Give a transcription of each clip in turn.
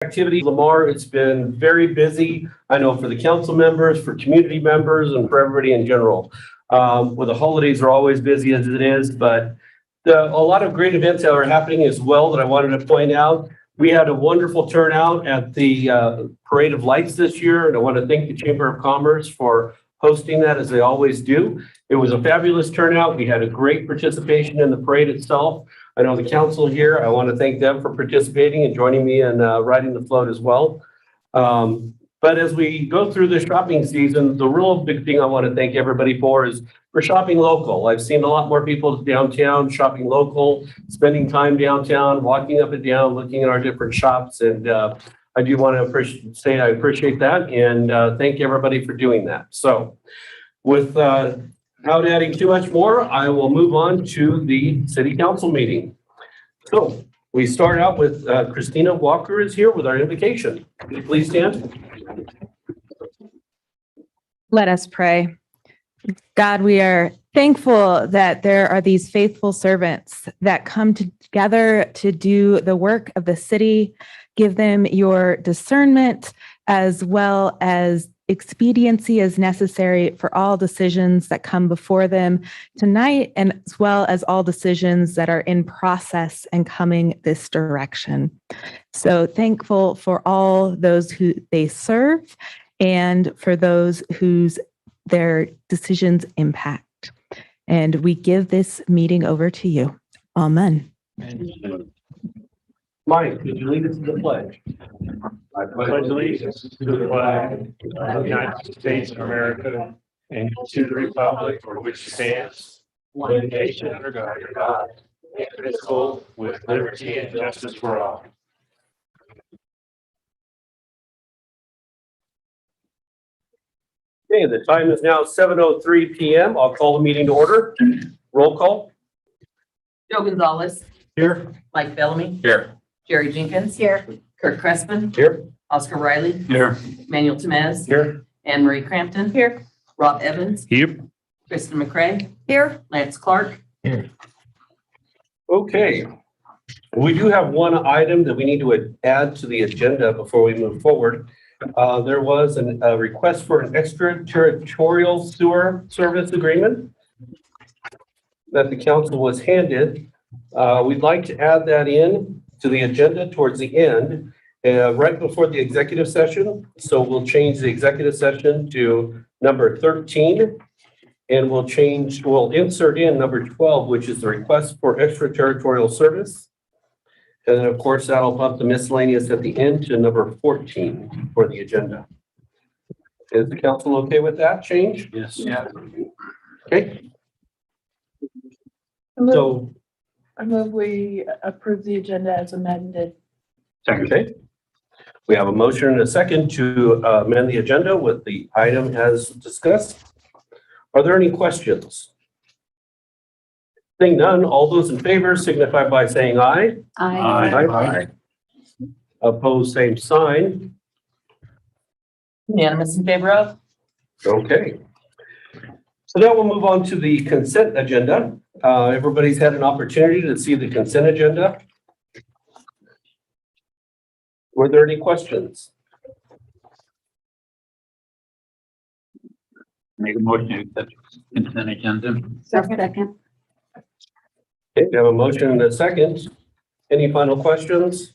Activity, Lamar, it's been very busy. I know for the council members, for community members, and for everybody in general. Well, the holidays are always busy as it is, but a lot of great events that are happening as well that I wanted to point out. We had a wonderful turnout at the Parade of Lights this year, and I want to thank the Chamber of Commerce for hosting that as they always do. It was a fabulous turnout. We had a great participation in the parade itself. I know the council here, I want to thank them for participating and joining me in riding the float as well. But as we go through the shopping season, the real big thing I want to thank everybody for is for shopping local. I've seen a lot more people downtown shopping local, spending time downtown, walking up and down, looking at our different shops. And I do want to say I appreciate that and thank everybody for doing that. So without adding too much more, I will move on to the city council meeting. So we start out with Christina Walker is here with our invocation. Will you please stand? Let us pray. God, we are thankful that there are these faithful servants that come together to do the work of the city. Give them your discernment as well as expediency as necessary for all decisions that come before them tonight, and as well as all decisions that are in process and coming this direction. So thankful for all those who they serve and for those whose their decisions impact. And we give this meeting over to you. Amen. Mike, could you lead us to the pledge? I pledge allegiance to the flag of the United States of America and to the republic for which it stands, one nation under God, indivisible, with liberty and justice for all. Okay, the time is now 7:03 p.m. I'll call the meeting to order. Roll call. Joe Gonzalez, Here. Mike Bellamy, Here. Jerry Jenkins. Here. Kurt Crespin, Here. Oscar Riley, Here. Manuel Temez, Here. Anne Marie Crampton. Here. Rob Evans, Yep. Kristen McCray. Here. Lance Clark. Okay. We do have one item that we need to add to the agenda before we move forward. There was a request for an extraterritorial sewer service agreement that the council was handed. We'd like to add that in to the agenda towards the end, right before the executive session. So we'll change the executive session to number 13, and we'll insert in number 12, which is the request for extraterritorial service. And then, of course, that'll bump the miscellaneous at the end to number 14 for the agenda. Is the council okay with that change? Yes. Yeah. Okay. So, I move we approve the agenda as amended. okay. We have a motion and a second to amend the agenda with the item as discussed. Are there any questions? Seeing none, all those in favor signify by saying aye. Aye. Opposed, same sign. Unanimous in favor of. Okay. So now we'll move on to the consent agenda. Everybody's had an opportunity to see the consent agenda. Were there any questions? Make a motion to accept consent agenda. Second. Okay, we have a motion and a second. Any final questions?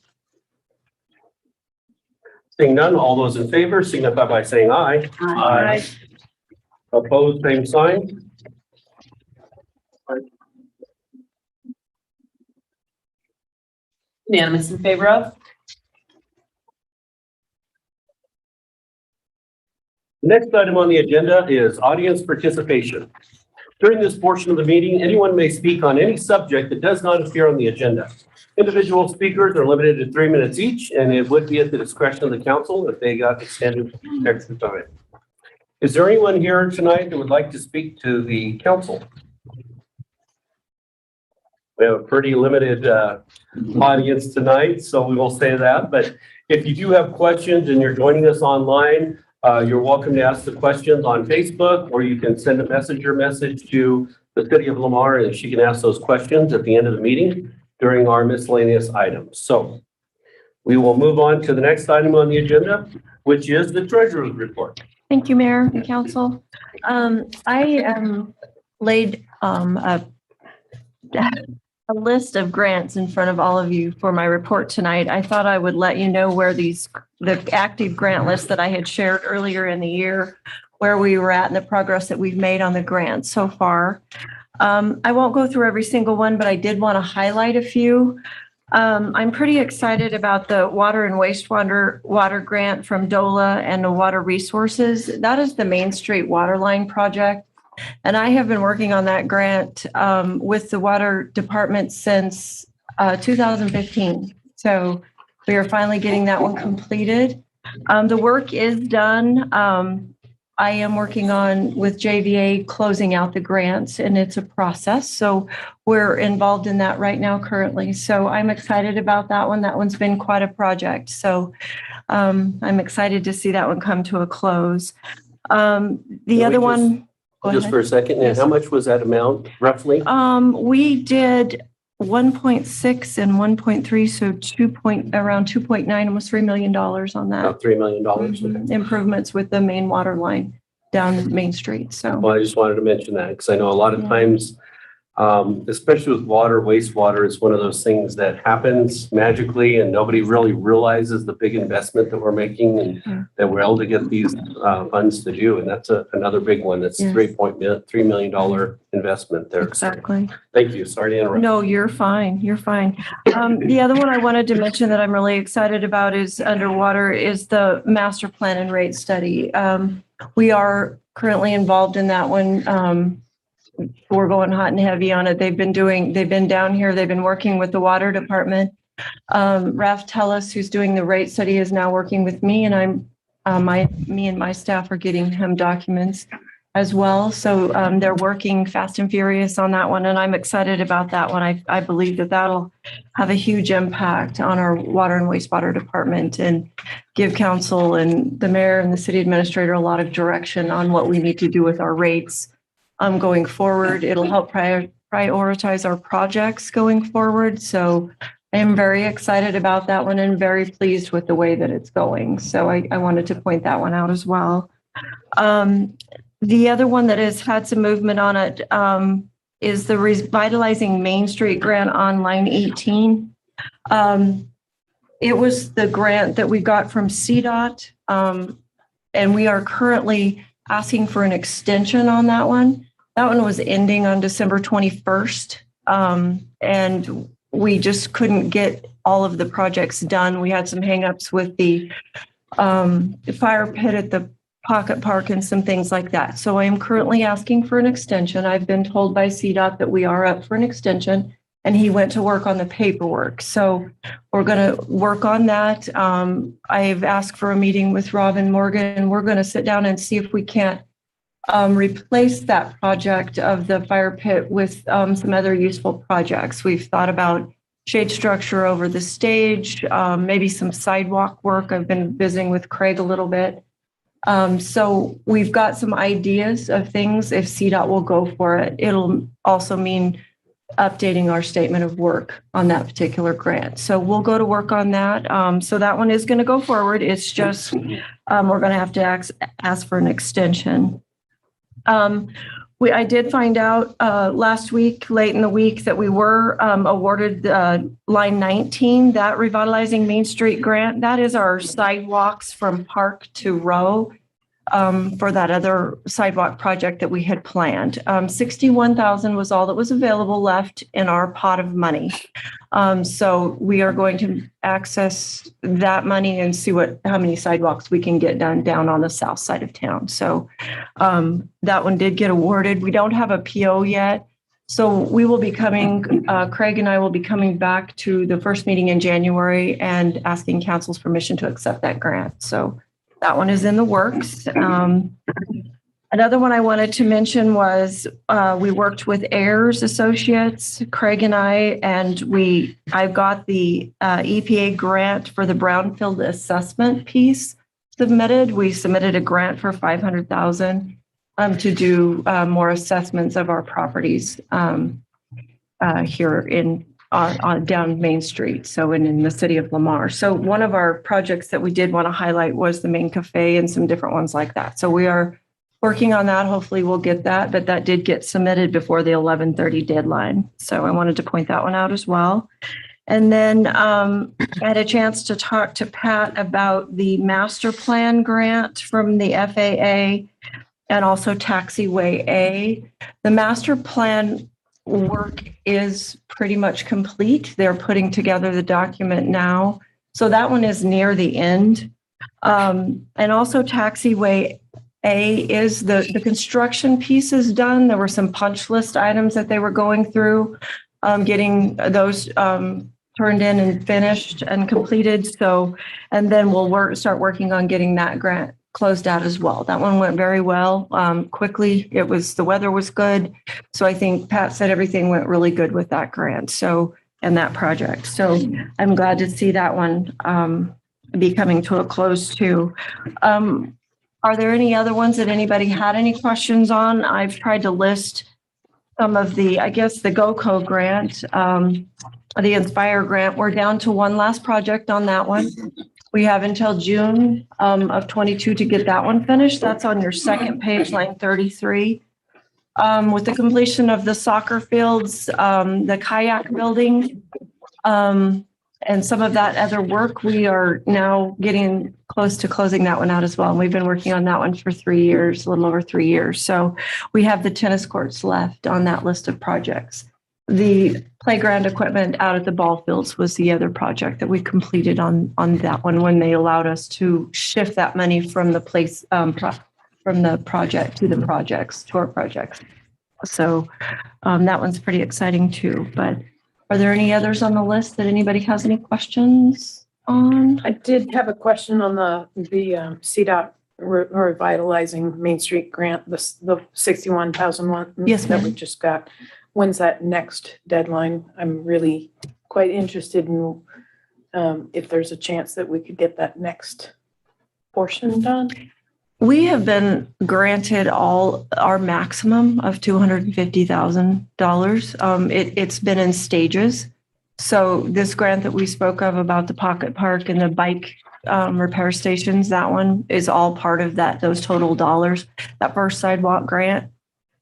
Seeing none, all those in favor signify by saying aye. Aye. Opposed, same sign. Unanimous in favor of. The next item on the agenda is audience participation. During this portion of the meeting, anyone may speak on any subject that does not appear on the agenda. Individual speakers are limited to 3 minutes each, and it would be at the discretion of the council if they got extended extra time. Is there anyone here tonight that would like to speak to the council? We have a pretty limited audience tonight, so we will say that. But if you do have questions and you're joining us online, you're welcome to ask the questions on Facebook, or you can send a messenger message to the city of Lamar, and she can ask those questions at the end of the meeting during our miscellaneous items. So We will move on to the next item on the agenda, which is the treasurer's report. Thank you, Mayor and Council. I laid a list of grants in front of all of you for my report tonight. I thought I would let you know where the active grant list that I had shared earlier in the year, where we were at and the progress that we've made on the grants so far. I won't go through every single one, but I did want to highlight a few. I'm pretty excited about the water and water grant from DOLA and the Water Resources. That is the Main Street Water Line project. And I have been working on that grant with the Water Department since 2015. So we are finally getting that one completed. The work is done. I am working on with JVA closing out the grants, and it's a process. So we're involved in that right now currently. So I'm excited about that one. That one's been quite a project. So I'm excited to see that one come to a close. The other one. Just for a second, Yes. and how much was that amount roughly? We did 1.6 and 1.3, so around 2.9, almost $3 million on that. About $3 million. Mhm. Improvements with the main water line down Main Street. So Well, I just wanted to mention that because I know a lot of Yeah. times, especially with water, wastewater, it's one of those things that happens magically and nobody really realizes the big investment that we're making and Yeah. that we're able to get these funds to do. And that's another big one. That's Yes. $3 million investment there. So exactly. thank you. Sorry to interrupt. No, you're fine. You're fine. The other one I wanted to mention that I'm really excited about is underwater is the master plan and rate study. We are currently involved in that one. We're going hot and heavy on it. They've been down here. They've been working with the water department. Raf Tellis, who's doing the rate study, is now working with me, and me and my staff are getting him documents as well. So they're working fast and furious on that one, and I'm excited about that one. I believe that that'll have a huge impact on our water and wastewater department and give council and the mayor and the city administrator a lot of direction on what we need to do with our rates going forward. It'll help prioritize our projects going forward. So I am very excited about that one and very pleased with the way that it's going. So I wanted to point that one out as well. The other one that has had some movement on it is the Revitalizing Main Street grant on line 18. It was the grant that we got from CDOT, and we are currently asking for an extension on that one. That one was ending on December 21st, and we just couldn't get all of the projects done. We had some hangups with the fire pit at the Pocket Park and some things like that. So I am currently asking for an extension. I've been told by CDOT that we are up for an extension, and he went to work on the paperwork. So we're going to work on that. I've asked for a meeting with Robin Morgan, and we're going to sit down and see if we can't replace that project of the fire pit with some other useful projects. We've thought about shade structure over the stage, maybe some sidewalk work. I've been visiting with Craig a little bit. So we've got some ideas of things if CDOT will go for it. It'll also mean updating our statement of work on that particular grant. So we'll go to work on that. So that one is going to go forward. It's just we're going to have to ask for an extension. I did find out last week, late in the week, that we were awarded line 19, that Revitalizing Main Street grant. That is our sidewalks from Park to Row for that other sidewalk project that we had planned. $61,000 was all that was available left in our pot of money. So we are going to access that money and see how many sidewalks we can get done down on the south side of town. So that one did get awarded. We don't have a PO yet. So we will be coming, Craig and I will be coming back to the first meeting in January and asking council's permission to accept that grant. So that one is in the works. Another one I wanted to mention was we worked with Ayers Associates, Craig and I got the EPA grant for the brownfield assessment piece submitted. We submitted a grant for $500,000 to do more assessments of our properties here on down Main Street, so in the city of Lamar. So one of our projects that we did want to highlight was the main cafe and some different ones like that. So we are working on that. Hopefully we'll get that, but that did get submitted before the 11:30 deadline. So I wanted to point that one out as well. And then I had a chance to talk to Pat about the master plan grant from the FAA and also Taxiway A. The master plan work is pretty much complete. They're putting together the document now. So that one is near the end. And also Taxiway A is the construction piece is done. There were some punch list items that they were going through, getting those turned in and finished and completed. So, and then we'll start working on getting that grant closed out as well. That one went very well, quickly. The weather was good. So I think Pat said everything went really good with that grant. So, and that project. So I'm glad to see that one be coming to a close too. Are there any other ones that anybody had any questions on? I've tried to list some of the, I guess, the GoCo grant, the Inspire grant. We're down to one last project on that one. We have until June of 22 to get that one finished. That's on your second page, line 33. With the completion of the soccer fields, the kayak building, and some of that other work, we are now getting close to closing that one out as well. And we've been working on that one for 3 years, a little over 3 years. So we have the tennis courts left on that list of projects. The playground equipment out at the ball fields was the other project that we completed on that one when they allowed us to shift that money from the from the project to the projects, to our projects. So that one's pretty exciting too. But are there any others on the list that anybody has any questions on? I did have a question on the CDOT revitalizing Main Street grant, the 61,000 one. Yes, that ma'am. we just got. When's that next deadline? I'm really quite interested in if there's a chance that we could get that next portion done. We have been granted all our maximum of $250,000. It's been in stages. So this grant that we spoke of about the pocket park and the bike repair stations, that one is all part of that, those total dollars, that first sidewalk grant.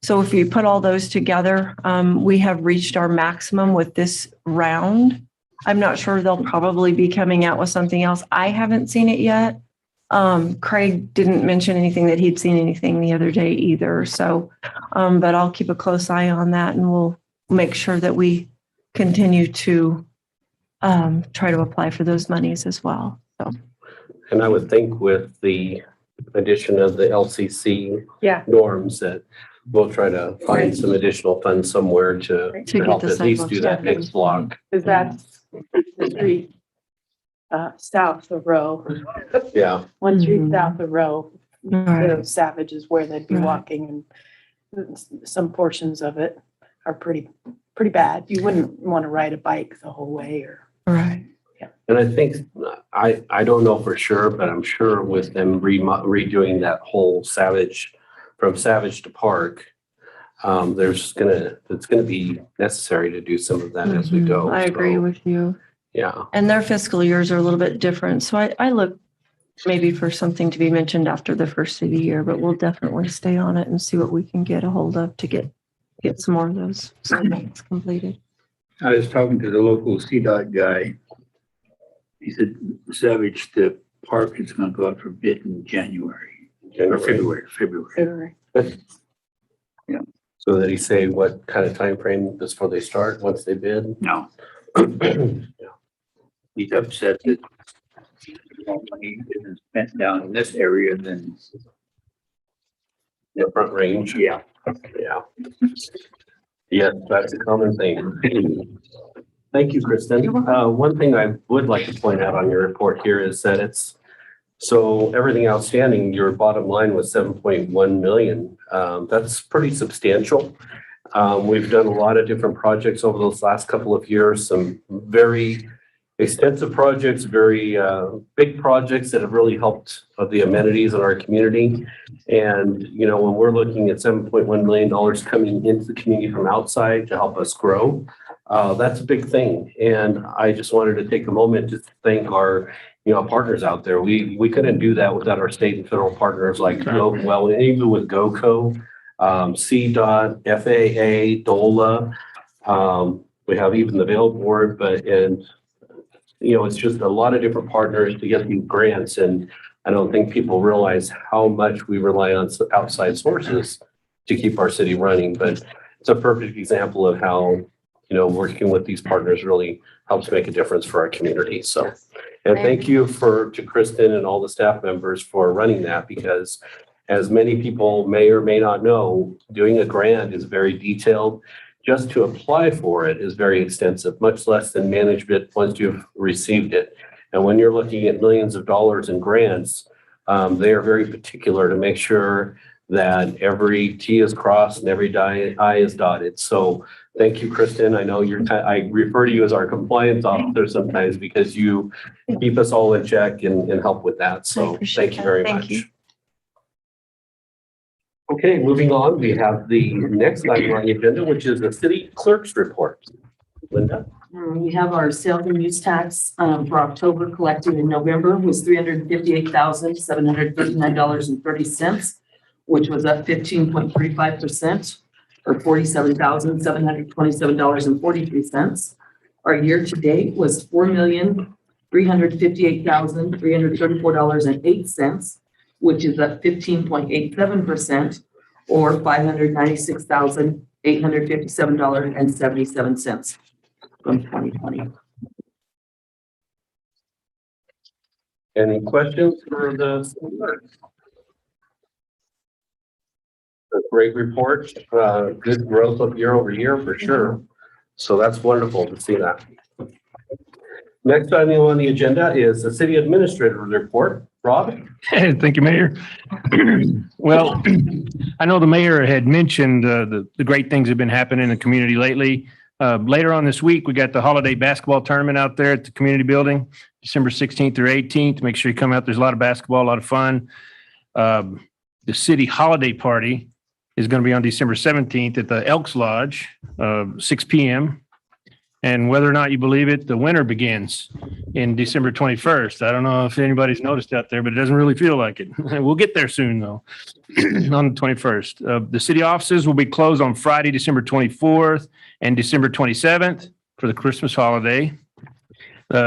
So if you put all those together, we have reached our maximum with this round. I'm not sure, they'll probably be coming out with something else. I haven't seen it yet. Craig didn't mention anything that he'd seen anything the other day either. So, but I'll keep a close eye on that and we'll make sure that we continue to try to apply for those monies as well. So, And I would think with the addition of the LCC Yeah. norms that we'll try to find some additional funds somewhere to get help the at least do that sidewalks. next block. Is that the street south of Row? Yeah. One street Mhm. south of Row. all right. The Savage is where they'd be Right. walking, and some portions of it are pretty bad. You wouldn't want to ride a bike the whole way or. All right. And I think, I don't know for sure, but I'm sure with them redoing that whole from Savage to Park, it's gonna be necessary to do some of that as we go. I agree So, with you. Yeah. And their fiscal years are a little bit different. So I look maybe for something to be mentioned after the first of the year, but we'll definitely stay on it and see what we can get a hold of to get some more of those sidewalks completed. I was talking to the local CDOT guy. He said Savage to Park is gonna go out for bid in January or February. February. So did he say what kind of time frame before they start, once they bid? No, Yeah. he's upset that more money isn't spent down in this area than, The Front Range. yeah. Yeah. Yes, that's a common thing. Thank you, Kristen. One thing I would like to point out on your report here is that so everything outstanding, your bottom line was 7.1 million. That's pretty substantial. We've done a lot of different projects over those last couple of years, some very extensive projects, very big projects that have really helped the amenities in our community. And, you know, when we're looking at $7.1 million coming into the community from outside to help us grow, that's a big thing. And I just wanted to take a moment to thank our, you know, partners out there. We couldn't do that without our state and federal partners like well, even with GOCO, CDOT, FAA, DOLA. We have even the Vail Board, you know, it's just a lot of different partners to get these grants. And I don't think people realize how much we rely on outside sources to keep our city running. But it's a perfect example of how, you know, working with these partners really helps make a difference for our community. So, and thank you to Kristen and all the staff members for running that, because as many people may or may not know, doing a grant is very detailed. Just to apply for it is very extensive, much less than management once you've received it. And when you're looking at millions of dollars in grants, they are very particular to make sure that every T is crossed and every I is dotted. So thank you, Kristen. I know I refer to you as our compliance officer sometimes because you keep us all in check and help with that. So thank you very much. You. Okay, moving on, we have the next item on the agenda, which is the city clerk's report. Linda? We have our sales and use tax for October collected in November was $358,739.30, which was up 15.35% or $47,727.43. Our year to date was $4,358,334.08, which is up 15.87% or $596,857.77 from 2020. Any questions for the clerk? A great report, good growth of year over year for sure. So that's wonderful to see that. Next item on the agenda is the city administrator report. Rob? Thank you, Mayor. Well, I know the mayor had mentioned the great things that have been happening in the community lately. Later on this week, we got the holiday basketball tournament out there at the community building, December 16th through 18th. Make sure you come out. There's a lot of basketball, a lot of fun. The city holiday party is going to be on December 17th at the Elks Lodge, 6 p.m. And whether or not you believe it, the winter begins in December 21st. I don't know if anybody's noticed out there, but it doesn't really feel like it. We'll get there soon, though, on the 21st. The city offices will be closed on Friday, December 24th and December 27th for the Christmas holiday.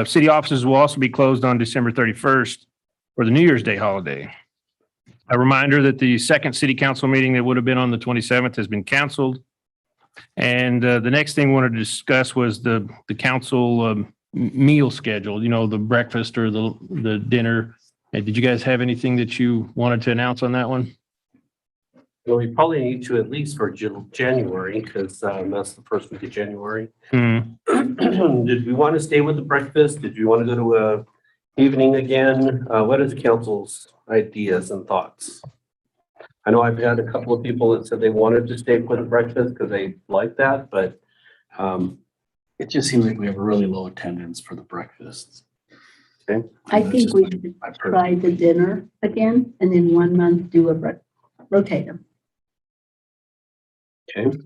City offices will also be closed on December 31st for the New Year's Day holiday. A reminder that the second city council meeting that would have been on the 27th has been canceled. And the next thing we wanted to discuss was the council meal schedule, you know, the breakfast or the dinner. Did you guys have anything that you wanted to announce on that one? Well, we probably need to at least for January, because that's the first week of January. Did we want to stay with the breakfast? Did you want to go to a evening again? What is council's ideas and thoughts? I know I've had a couple of people that said they wanted to stay with the breakfast because they like that, but it just seems like we have a really low attendance for the breakfasts. Okay. I think we should try the dinner again and in 1 month do rotate them. Okay.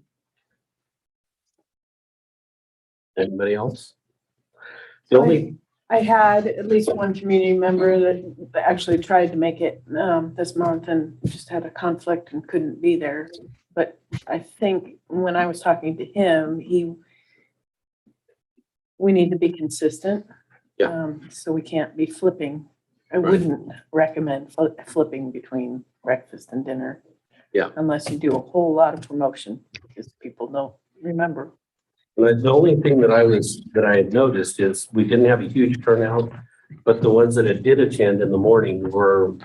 Anybody else? I had at least one community member that actually tried to make it this month and just had a conflict and couldn't be there. But I think when I was talking to him, we need to be consistent. Yeah. So we can't be flipping. I wouldn't recommend flipping between breakfast and dinner. Yeah. Unless you do a whole lot of promotion because people don't remember. The only thing that I had noticed is we didn't have a huge turnout, but the ones that did attend in the morning were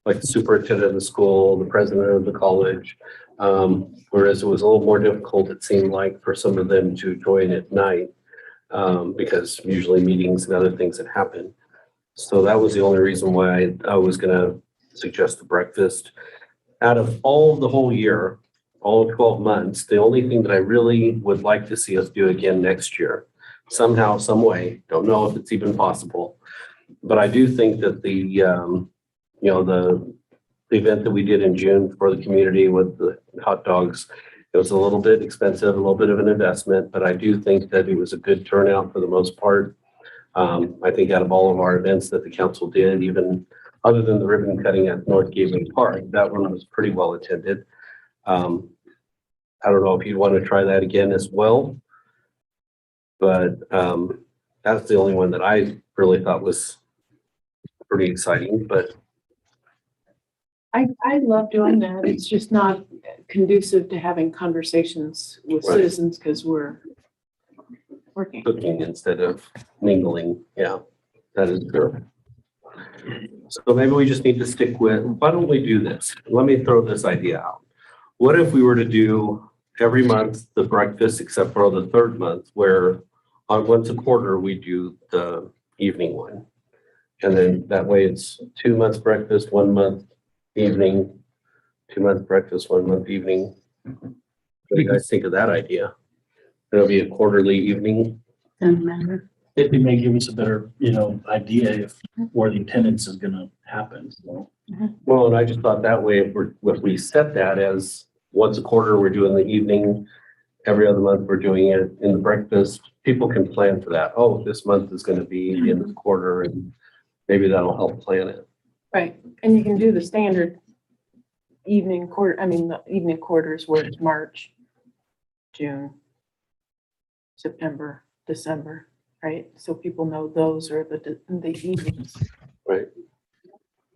like the superintendent of the school, the president of the college. Whereas it was a little more difficult, it seemed like, for some of them to join at night because usually meetings and other things that happen. So that was the only reason why I was going to suggest the breakfast. Out of all the whole year, all 12 months, the only thing that I really would like to see us do again next year somehow, some way. Don't know if it's even possible. But I do think that the event that we did in June for the community with the hot dogs, it was a little bit expensive, a little bit of an investment, but I do think that it was a good turnout for the most part. I think out of all of our events that the council did, even other than the ribbon cutting at North Gateway Park, that one was pretty well attended. I don't know if you'd want to try that again as well. But that's the only one that I really thought was pretty exciting, but I love doing that. It's just not conducive to having conversations with Right. citizens because we're working. cooking instead of mingling. Yeah, that is true. So maybe we just need to stick with, why don't we do this? Let me throw this idea out. What if we were to do every month the breakfast except for the third month where on once a quarter we do the evening one? And then that way it's 2 months breakfast, 1 month evening, 2 months breakfast, 1 month evening. What do you guys think of that idea? It'll be a quarterly evening. Doesn't matter. It may give us a better, idea if where the attendance is gonna happen, so. Well, and I just thought that way, if we set that as once a quarter, we're doing the evening, every other month, we're doing it in the breakfast, people can plan for that. Oh, this month is gonna be in the quarter, and maybe that'll help plan it. Right. And you can do the standard the evening quarters where it's March, June, September, December, right? So people know those are the evenings. Right.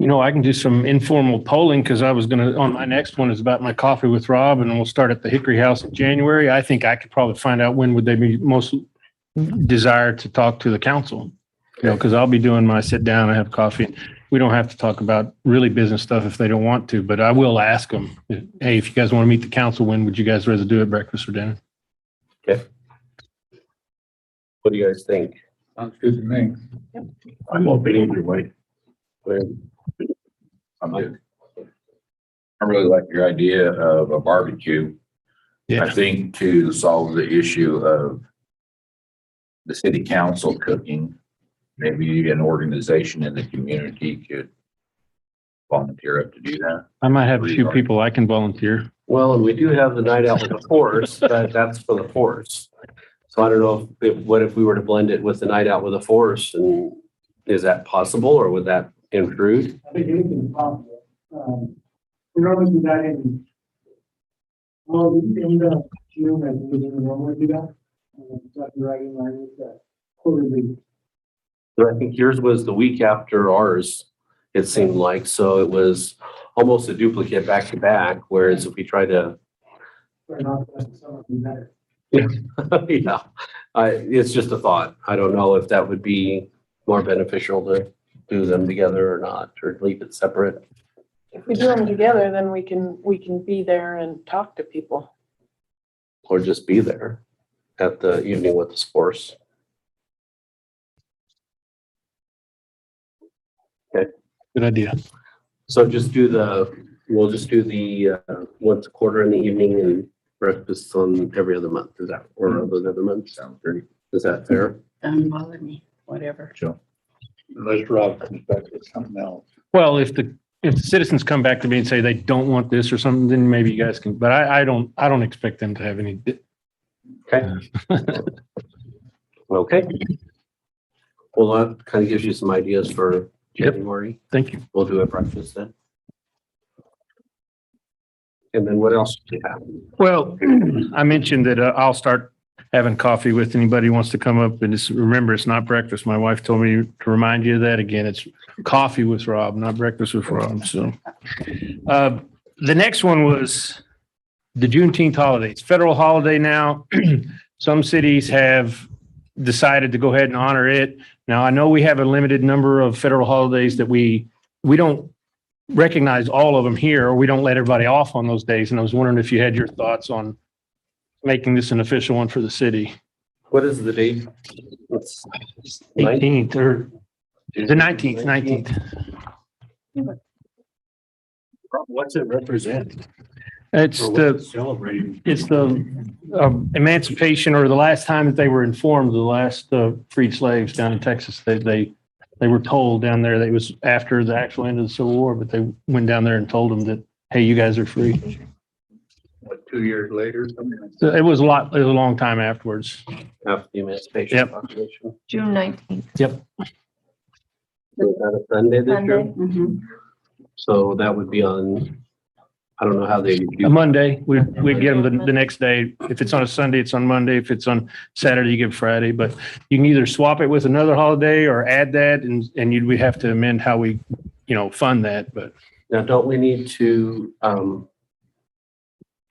I can do some informal polling because I was on my next one is about my coffee with Rob, and we'll start at the Hickory House in January. I think I could probably find out when would they be most desired to talk to the council. Because I'll be doing my sit down and have coffee. We don't have to talk about really business stuff if they don't want to, but I will ask them, hey, if you guys want to meet the council, when would you guys rather do it, breakfast or dinner? Okay. What do you guys think? Sounds good to me. I'm open either way. I'm good. I really like your idea of a barbecue. Yeah. I think to solve the issue of the city council cooking, maybe an organization in the community could volunteer up to do that. I might have a few people I can volunteer. Well, and we do have the night out with the force, that's for the force. So I don't know what if we were to blend it with the night out with the force, and is that possible, or would that intrude? I think anything is possible. We're always do that in the June, I think we normally do that. Start writing line with that quarterly. So I think yours was the week after ours, it seemed like, so it was almost a duplicate back to back, whereas if we try to, Start off with something better. yeah, it's just a thought. I don't know if that would be more beneficial to do them together or not, or leave it separate. If we do them together, then we can be there and talk to people. Or just be there at the evening with the sports. Good idea. So we'll just do the once a quarter in the evening and breakfast on every other month. Is that, or other months? Sounds great. Is that fair? Doesn't bother me, whatever. Sure. Unless Rob comes back with something else. Well, if the citizens come back to me and say they don't want this or something, then maybe you guys can, but I don't expect them to have any. Okay. Okay. Well, that kind of gives you some ideas for January. Thank you. We'll do a breakfast then. And then what else do you have? Well, I mentioned that I'll start having coffee with anybody who wants to come up, and remember, it's not breakfast. My wife told me to remind you of that again. It's coffee with Rob, not breakfast with Rob. So the next one was the Juneteenth holiday. It's federal holiday now. Some cities have decided to go ahead and honor it. Now, I know we have a limited number of federal holidays that we don't recognize all of them here, or we don't let everybody off on those days. And I was wondering if you had your thoughts on making this an official one for the city. What is the date? It's 18th or the 19th. What's it represent? It's Celebrating. it's the emancipation, or the last time that they were informed, the last freed slaves down in Texas. They were told down there that it was after the actual end of the Civil War, but they went down there and told them that, hey, you guys are free. What, 2 years later? Something like So it was a long time afterwards. After the Emancipation Yep. Proclamation. June 19th. Is that a Sunday this year? Sunday. Mhm. So that would be on, I don't know how they do. A Monday, we'd get them the next day. If it's on a Sunday, it's on Monday. If it's on Saturday, you give Friday. But you can either swap it with another holiday or add that, and we have to amend how we, fund that. But Now, don't we need to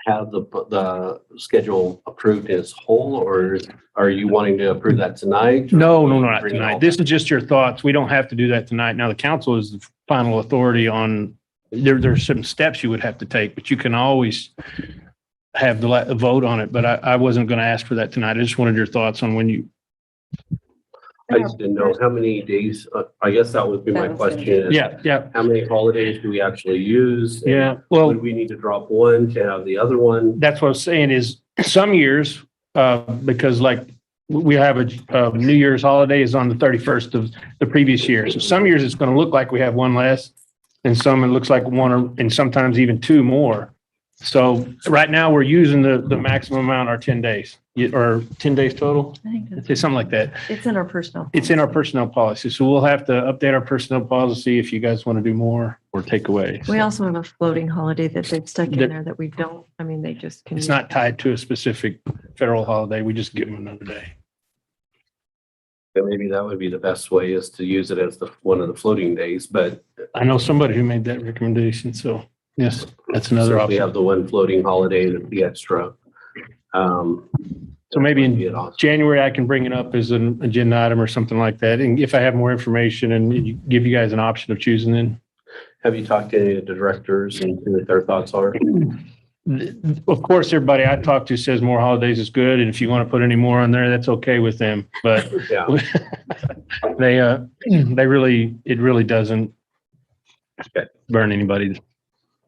have the schedule approved as whole, or are you wanting to approve that tonight? no, not Bring it all tonight. This is just your thoughts. We don't have to do that tonight. Now, the council is the final authority on, there's some steps you would have to take, but you can always have the vote on it. But I wasn't going to ask for that tonight. I just wanted your thoughts on when you, I just didn't know how many days, I guess that would be my question. Is yeah. how many holidays do we actually use? And Yeah, well, would we need to drop one to have the other one? that's what I was saying is some years, because like we have a New Year's holiday is on the 31st of the previous year. So some years it's going to look like we have one less, and some it looks like one, and sometimes even two more. So right now we're using the maximum amount are 10 days or 10 days total. I think that's, It's something like that. it's in our personnel. It's in our personnel policy. So we'll have to update our personnel policy if you guys want to do more or take away. We also have a floating holiday that they've stuck in That- there that we don't, I mean, they just can. It's not tied to a specific federal holiday. We just give them another day. And maybe that would be the best way, is to use it as one of the floating days, but I know somebody who made that recommendation. So yes, that's another since we option. have the one floating holiday, the extra. So maybe would be in an option. January, I can bring it up as an agenda item or something like that. And if I have more information and give you guys an option of choosing, then Have you talked to any of the directors and see what their thoughts are? of course, everybody I talk to says more holidays is good. And if you want to put any more on there, that's okay with them. But Yeah. they really, it really doesn't Okay. burn anybody.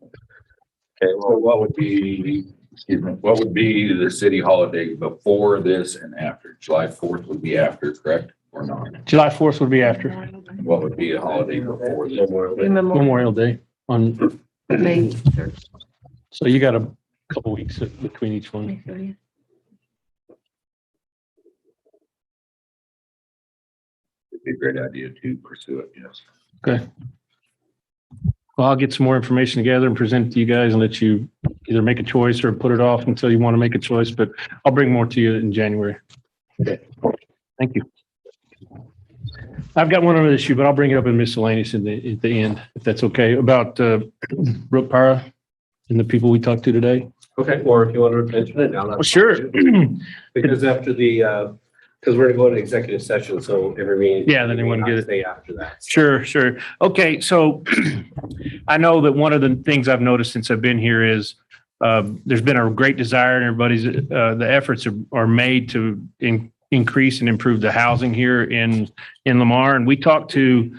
Okay, So well, what would be, what would be the city holiday before this and after? July 4th would be after, correct? Or not? July 4th would be after What would be a holiday before this? Memorial Day. Memorial Day on, May 3rd. so you got a couple weeks between each one. May 30th. It'd be a great idea to pursue it, yes. Okay. Well, I'll get some more information together and present it to you guys and let you either make a choice or put it off until you want to make a choice, but I'll bring more to you in January. Okay. Thank you. I've got one other issue, but I'll bring it up in miscellaneous at the end, if that's okay, about Brooke Para and the people we talked to today. Okay, or if you want to mention it now. Well, that's sure. fine, too. Because after the, because we're going to go into executive session, so every meeting. Yeah, then they wouldn't get it. Stay after that. Sure. Okay, so I know that one of the things I've noticed since I've been here is there's been a great desire and everybody's, the efforts are made to increase and improve the housing here in Lamar. And we talked to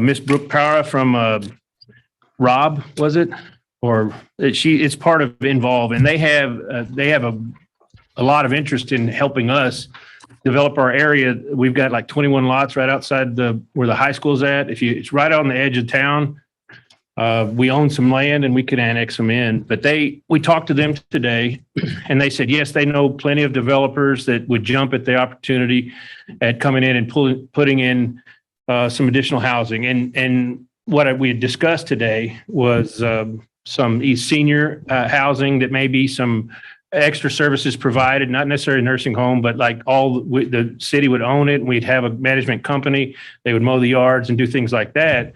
Miss Brooke Para from Rob, was it? Or it's part of Involve, and they have a lot of interest in helping us develop our area. We've got like 21 lots right outside where the high school's at. It's right on the edge of town. We own some land and we could annex them in, but we talked to them today and they said, yes, they know plenty of developers that would jump at the opportunity at coming in and putting in some additional housing. And what we had discussed today was some East senior housing that may be some extra services provided, not necessarily a nursing home, but like the city would own it and we'd have a management company. They would mow the yards and do things like that.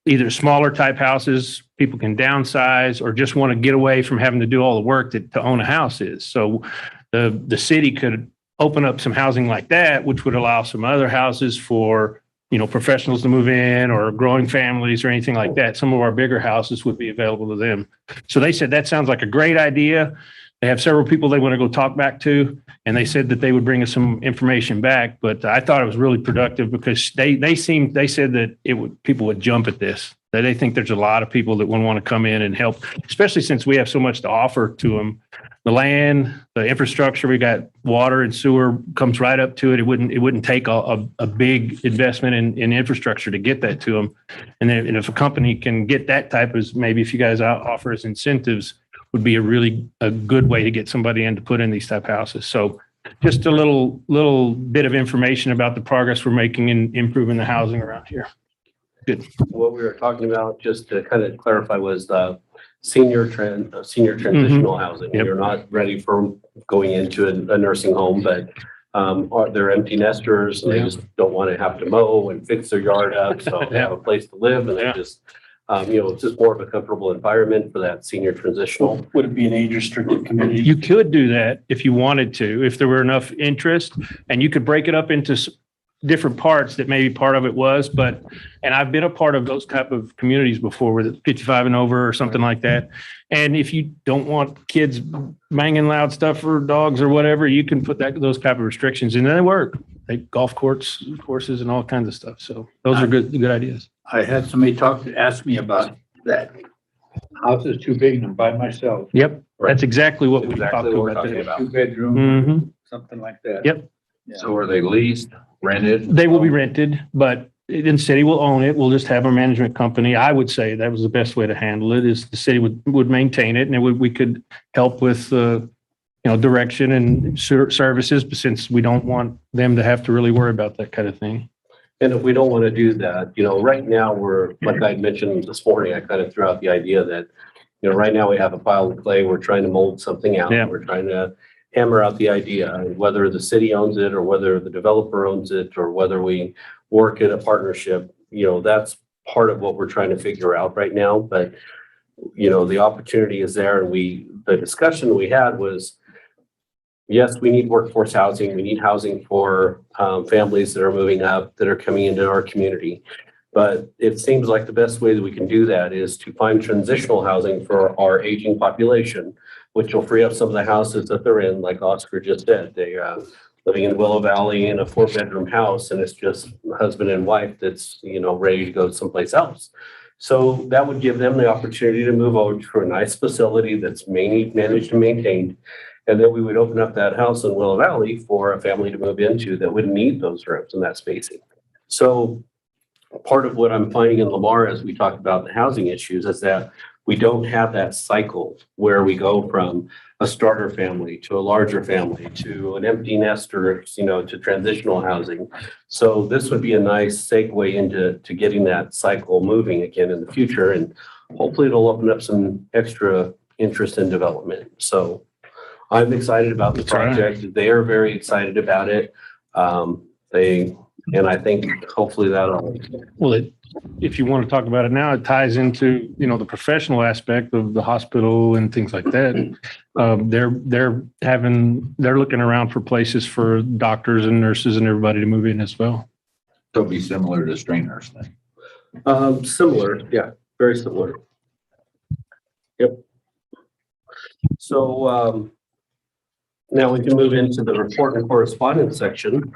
Either smaller type houses, people can downsize or just want to get away from having to do all the work that to own a house is. So the city could open up some housing like that, which would allow some other houses for, professionals to move in or growing families or anything like that. Some of our bigger houses would be available to them. So they said, that sounds like a great idea. They have several people they want to go talk back to, and they said that they would bring us some information back. But I thought it was really productive because they said that people would jump at this. That they think there's a lot of people that would want to come in and help, especially since we have so much to offer to them. The land, the infrastructure, we got water and sewer comes right up to it. It wouldn't take a big investment in infrastructure to get that to them. And then and if a company can get that type of, maybe if you guys offer as incentives, would be a good way to get somebody in to put in these type of houses. So just a little bit of information about the progress we're making in improving the housing around here. Good. What we were talking about, just to kind of clarify, was the senior transitional housing. Yep. You're not ready for going into a nursing home, but they're empty nesters and they just don't want to have to mow and fix their yard up. So they have a place to live and they just, it's just more of a comfortable environment for that senior transitional. Would it be an age restricted community? You could do that if you wanted to, if there were enough interest, and you could break it up into different parts that maybe part of it was, and I've been a part of those type of communities before with 55 and over or something like that. And if you don't want kids banging loud stuff or dogs or whatever, you can put those type of restrictions in, and they work. Golf courses and all kinds of stuff. So those are good ideas. I had somebody ask me about that. House is too big and I'm by myself. Yep. That's exactly what we talked Exactly what we're about talking today. about. 2-bedroom, Mhm. something like that. Yep. Yeah. So are they leased, rented? They will be rented, but the city will own it. We'll just have a management company. I would say that was the best way to handle it, is the city would maintain it, and we could help with, direction and services, but since we don't want them to have to really worry about that kind of thing. And if we don't want to do that, right now we're, like I mentioned this morning, I kind of threw out the idea that, right now we have a pile of clay. We're trying to mold something out. Yeah. We're trying to hammer out the idea, and whether the city owns it or whether the developer owns it or whether we work in a partnership, that's part of what we're trying to figure out right now. But, the opportunity is there. And the discussion we had was, yes, we need workforce housing. We need housing for families that are moving up, that are coming into our community. But it seems like the best way that we can do that is to find transitional housing for our aging population, which will free up some of the houses that they're in, like Oscar just said. They living in Willow Valley in a 4-bedroom house, and it's just husband and wife that's, ready to go someplace else. So that would give them the opportunity to move over to a nice facility that's managed and maintained. And then we would open up that house in Willow Valley for a family to move into that would need those rooms and that spacing. So part of what I'm finding in Lamar as we talk about the housing issues is that we don't have that cycle where we go from a starter family to a larger family to an empty nester, to transitional housing. So this would be a nice segue into getting that cycle moving again in the future. And hopefully it'll open up some extra interest in development. So I'm excited about the project. They are very excited about it. And I think hopefully that'll. Well, if you want to talk about it now, it ties into, the professional aspect of the hospital and things like that. They're looking around for places for doctors and nurses and everybody to move in as well. So it'll be similar to strain nurse thing. Similar. Yeah, very similar. Yep. So now we can move into the report and correspondence section.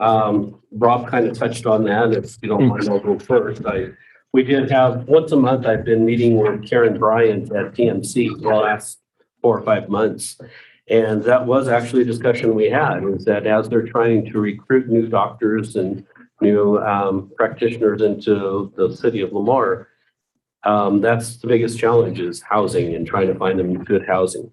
Rob kind of touched on that. If you don't mind, I'll go first. We did have, once a month, I've been meeting with Karen Bryant at TMC for the last 4 or 5 months. And that was actually a discussion we had, is that as they're trying to recruit new doctors and new practitioners into the city of Lamar, that's the biggest challenge, is housing and trying to find them good housing.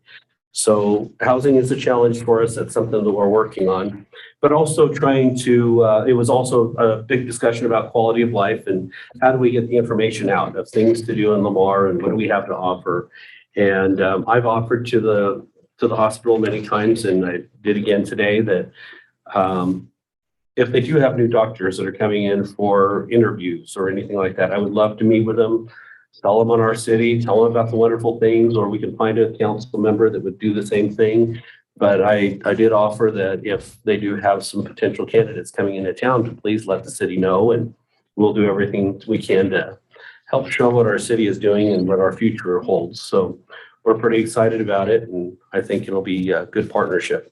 So housing is a challenge for us. That's something that we're working on, but also trying to, it was also a big discussion about quality of life and how do we get the information out of things to do in Lamar and what do we have to offer. And I've offered to the hospital many times, and I did again today, that if they do have new doctors that are coming in for interviews or anything like that, I would love to meet with them. Tell them on our city, tell them about the wonderful things, or we can find a council member that would do the same thing. But I did offer that if they do have some potential candidates coming into town, to please let the city know, and we'll do everything we can to help show what our city is doing and what our future holds. So we're pretty excited about it, and I think it'll be a good partnership.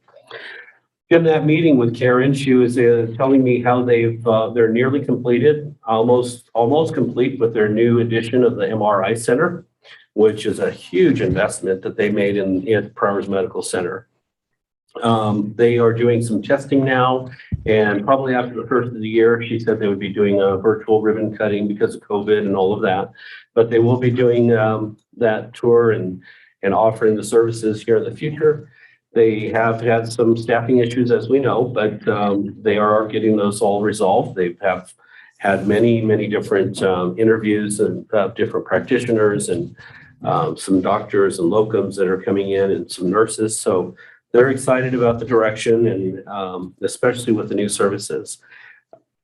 In that meeting with Karen, she was telling me how they're nearly completed, almost complete with their new addition of the MRI center, which is a huge investment that they made in Prowers Medical Center. They are doing some testing now, and probably after the first of the year, she said they would be doing a virtual ribbon cutting because of COVID and all of that. But they will be doing that tour and offering the services here in the future. They have had some staffing issues, as we know, but they are getting those all resolved. They have had many different interviews and different practitioners and some doctors and locums that are coming in and some nurses. So they're excited about the direction and especially with the new services.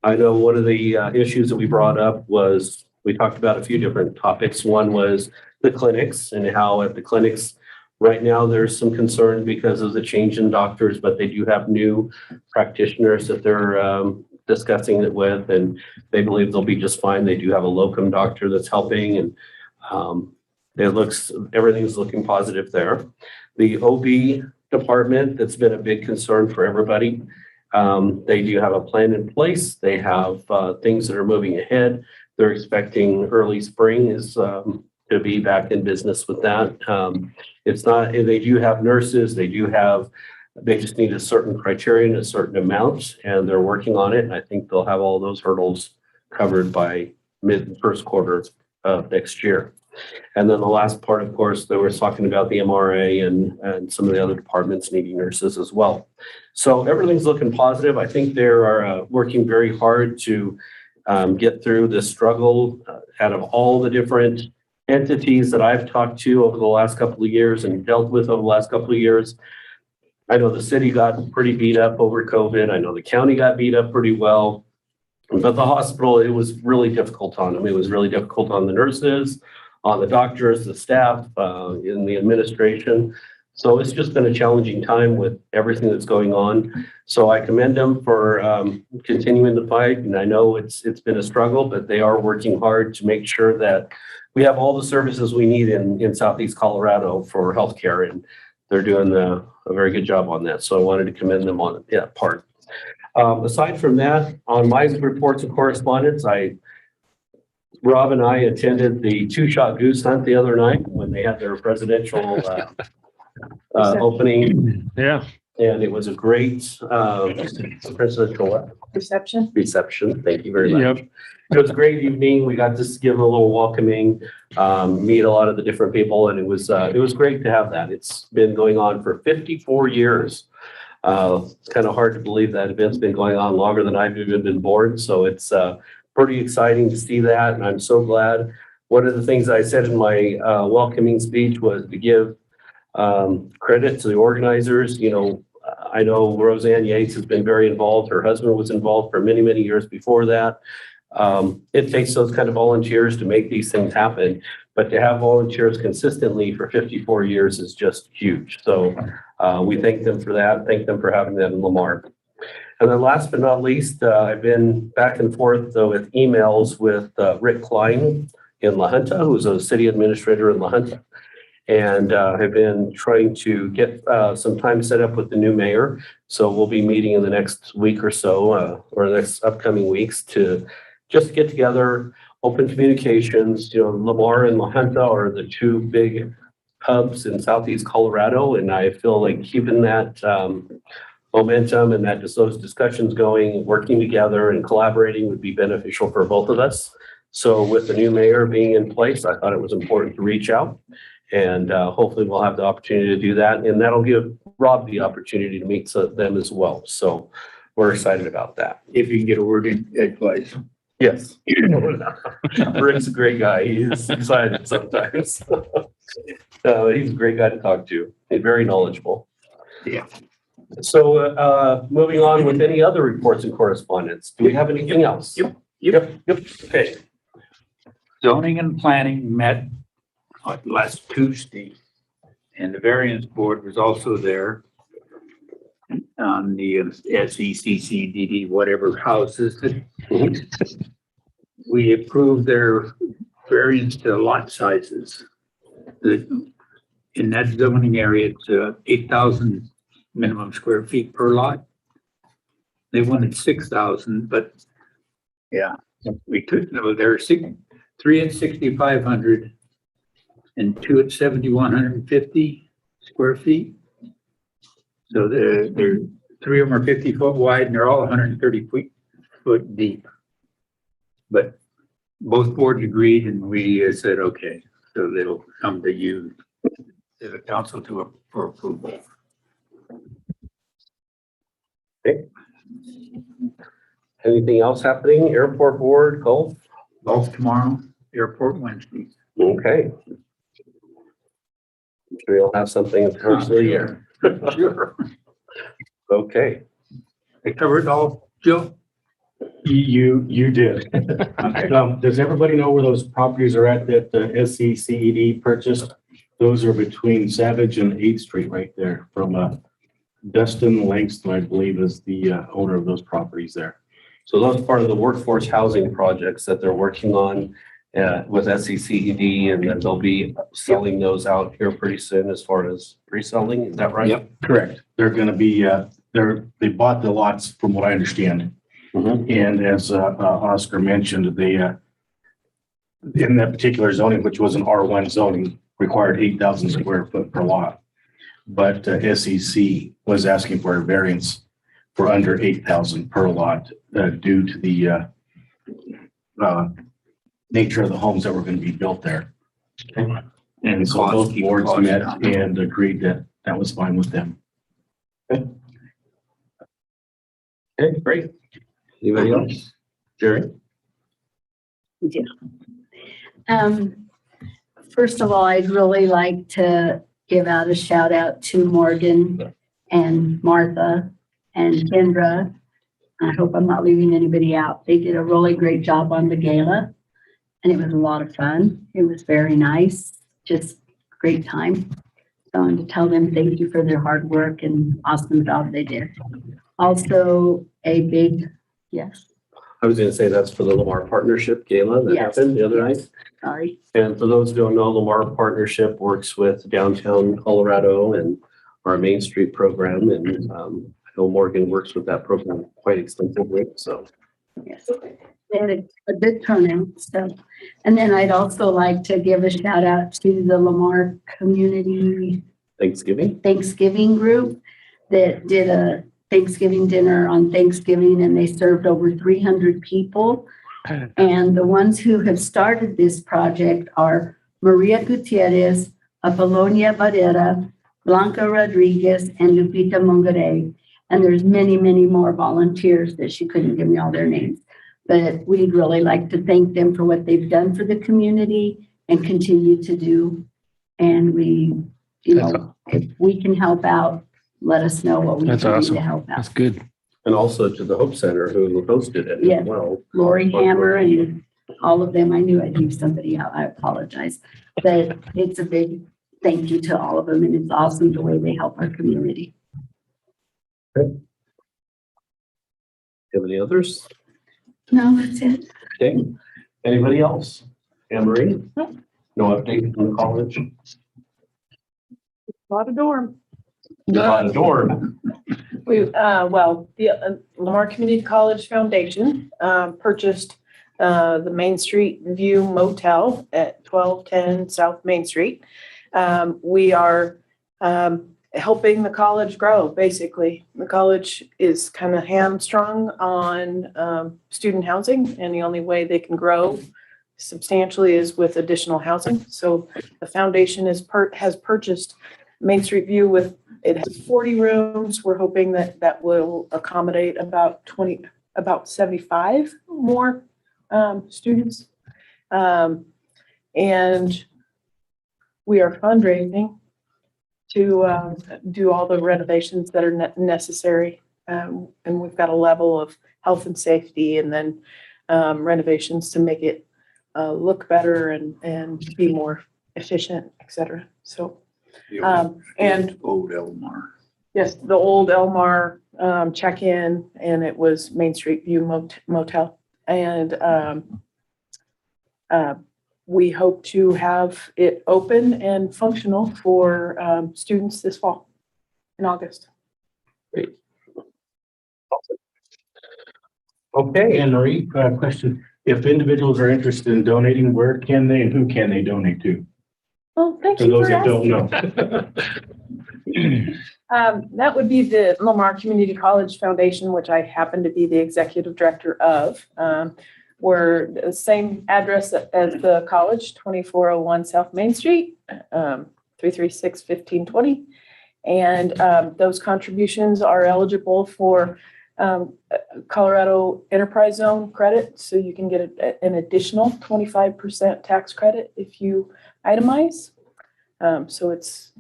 I know one of the issues that we brought up was we talked about a few different topics. One was the clinics and how at the clinics right now there's some concern because of the change in doctors, but they do have new practitioners that they're discussing it with, and they believe they'll be just fine. They do have a locum doctor that's helping, and everything's looking positive there. The OB department, that's been a big concern for everybody. They do have a plan in place. They have things that are moving ahead. They're expecting early spring to be back in business with that. They do have nurses, they just need a certain criterion, a certain amount, and they're working on it. And I think they'll have all those hurdles covered by first quarter of next year. And then the last part, of course, they were talking about the MRA and some of the other departments needing nurses as well. So everything's looking positive. I think they are working very hard to get through this struggle out of all the different entities that I've talked to over the last couple of years and dealt with over the last couple of years. I know the city got pretty beat up over COVID. I know the county got beat up pretty well, but the hospital, it was really difficult on them. It was really difficult on the nurses, on the doctors, the staff, in the administration. So it's just been a challenging time with everything that's going on. So I commend them for continuing the fight. And I know it's been a struggle, but they are working hard to make sure that we have all the services we need in Southeast Colorado for healthcare, and they're doing a very good job on that. So I wanted to commend them on that part. Aside from that, on my reports and correspondence, Rob and I attended the two-shot goose hunt the other night when they had their presidential opening. Yeah. And it was a great presidential reception. Thank you very much. Yep. It was a great evening. We got to give them a little welcoming, meet a lot of the different people, and it was great to have that. It's been going on for 54 years. It's kind of hard to believe that event's been going on longer than I've even been born. So it's pretty exciting to see that, and I'm so glad. One of the things I said in my welcoming speech was to give credit to the organizers. You know, I know Roseanne Yates has been very involved. Her husband was involved for many years before that. It takes those kind of volunteers to make these things happen, but to have volunteers consistently for 54 years is just huge. So we thank them for that. Thank them for having that in Lamar. And then last but not least, I've been back and forth with emails with Rick Klein in La Junta, who's a city administrator in La Junta, and have been trying to get some time set up with the new mayor. So we'll be meeting in the next week or so, or the next upcoming weeks, to just get together, open communications. You know, Lamar and La Junta are the two big hubs in Southeast Colorado, and I feel like keeping that momentum and those discussions going, working together and collaborating would be beneficial for both of us. So with the new mayor being in place, I thought it was important to reach out, and hopefully we'll have the opportunity to do that. And that'll give Rob the opportunity to meet them as well. So we're excited about that. If you can get a word in edgewise. Yes. Rick's a great guy. He's excited sometimes. He's a great guy to talk to. He's very knowledgeable. Yeah. So moving on with any other reports and correspondence. Do we have anything else? Yep. Okay. Zoning and planning met last Tuesday, and the variance board was also there on the SECCDD, whatever houses. We approved their variance to lot sizes. in that zoning area, it's 8,000 minimum square feet per lot. They wanted 6,000, but yeah, we took, no, there are 3 at 6,500 and 2 at 7,150 square feet. So they're 3 of them are 50 foot wide and they're all 130 foot deep. But both boards agreed and we said, okay, so they'll come to you, to the council for approval. Anything else happening? Airport board, golf? Golf tomorrow, airport Wednesday. Okay. I'm sure you'll have something in the first of the year. Sure. Okay. They covered it all, Joe? You did. Does everybody know where those properties are at that the SCCED purchased? Those are between Savage and 8th Street right there from Dustin Langston, I believe, is the owner of those properties there. So those are part of the workforce housing projects that they're working on with SCCED, and then they'll be selling those out here pretty soon as far as pre-selling. Is that right? Yep, correct. They're going to be, they bought the lots from what I understand. Mhm. And as Oscar mentioned, they, in that particular zoning, which was an R1 zoning, required 8,000 square foot per lot. But SEC was asking for a variance for under 8,000 per lot due to the nature of the homes that were going to be built there. And so both boards met and agreed that that was fine with them. Okay, great. Anybody else? Jerry? Yeah. First of all, I'd really like to give out a shout out to Morgan and Martha and Kendra. I hope I'm not leaving anybody out. They did a really great job on the gala and it was a lot of fun. It was very nice, just great time. So I wanted to tell them thank you for their hard work and awesome job they did. Also a big, yes, I was going to say that's for the Lamar Partnership Gala that Yes. happened the other night. sorry. And for those who don't know, Lamar Partnership works with downtown Colorado and our Main Street program. And I know Morgan works with that program quite extensively. So Yes, they had a good turnout, so. And then I'd also like to give a shout out to the Lamar Community Thanksgiving Group that did a Thanksgiving dinner on Thanksgiving, and they served over 300 people. And the ones who have started this project are Maria Gutierrez, Apollonia Barrera, Blanca Rodriguez, and Lupita Mongaray. And there's many, many more volunteers that she couldn't give me all their names. But we'd really like to thank them for what they've done for the community and continue to do. And we, if we can help out, let us know what we can do to help out. good. and also to the Hope Center who hosted it Yes. as well. Lori Hammer and all of them. I knew I'd leave somebody out. I apologize. But it's a big thank you to all of them, and it's awesome the way they help our community. Do you have any others? No, that's it. Okay. Anybody else? Anne Marie? No update from the college? Bought a dorm. You bought a dorm. We, the Lamar Community College Foundation purchased the Main Street View Motel at 1210 South Main Street. We are helping the college grow, basically. The college is kind of hamstrung on student housing, and the only way they can grow substantially is with additional housing. So the foundation has purchased Main Street View with, it has 40 rooms. We're hoping that that will accommodate about 75 more students. And we are fundraising to do all the renovations that are necessary. And we've got a level of health and safety, and then renovations to make it look better and be more efficient, et cetera. So, and Old Elmar. yes, the old Elmar check-in, and it was Main Street View Motel. And we hope to have it open and functional for students this fall in August. Okay, Anne Marie, question. If individuals are interested in donating, where can they and who can they donate to? Well, thank For you those for that don't asking. know. That would be the Lamar Community College Foundation, which I happen to be the executive director of. We're the same address as the college, 2401 South Main Street, 336-1520. And those contributions are eligible for Colorado Enterprise Zone credit. So you can get an additional 25% tax credit if you itemize. So it's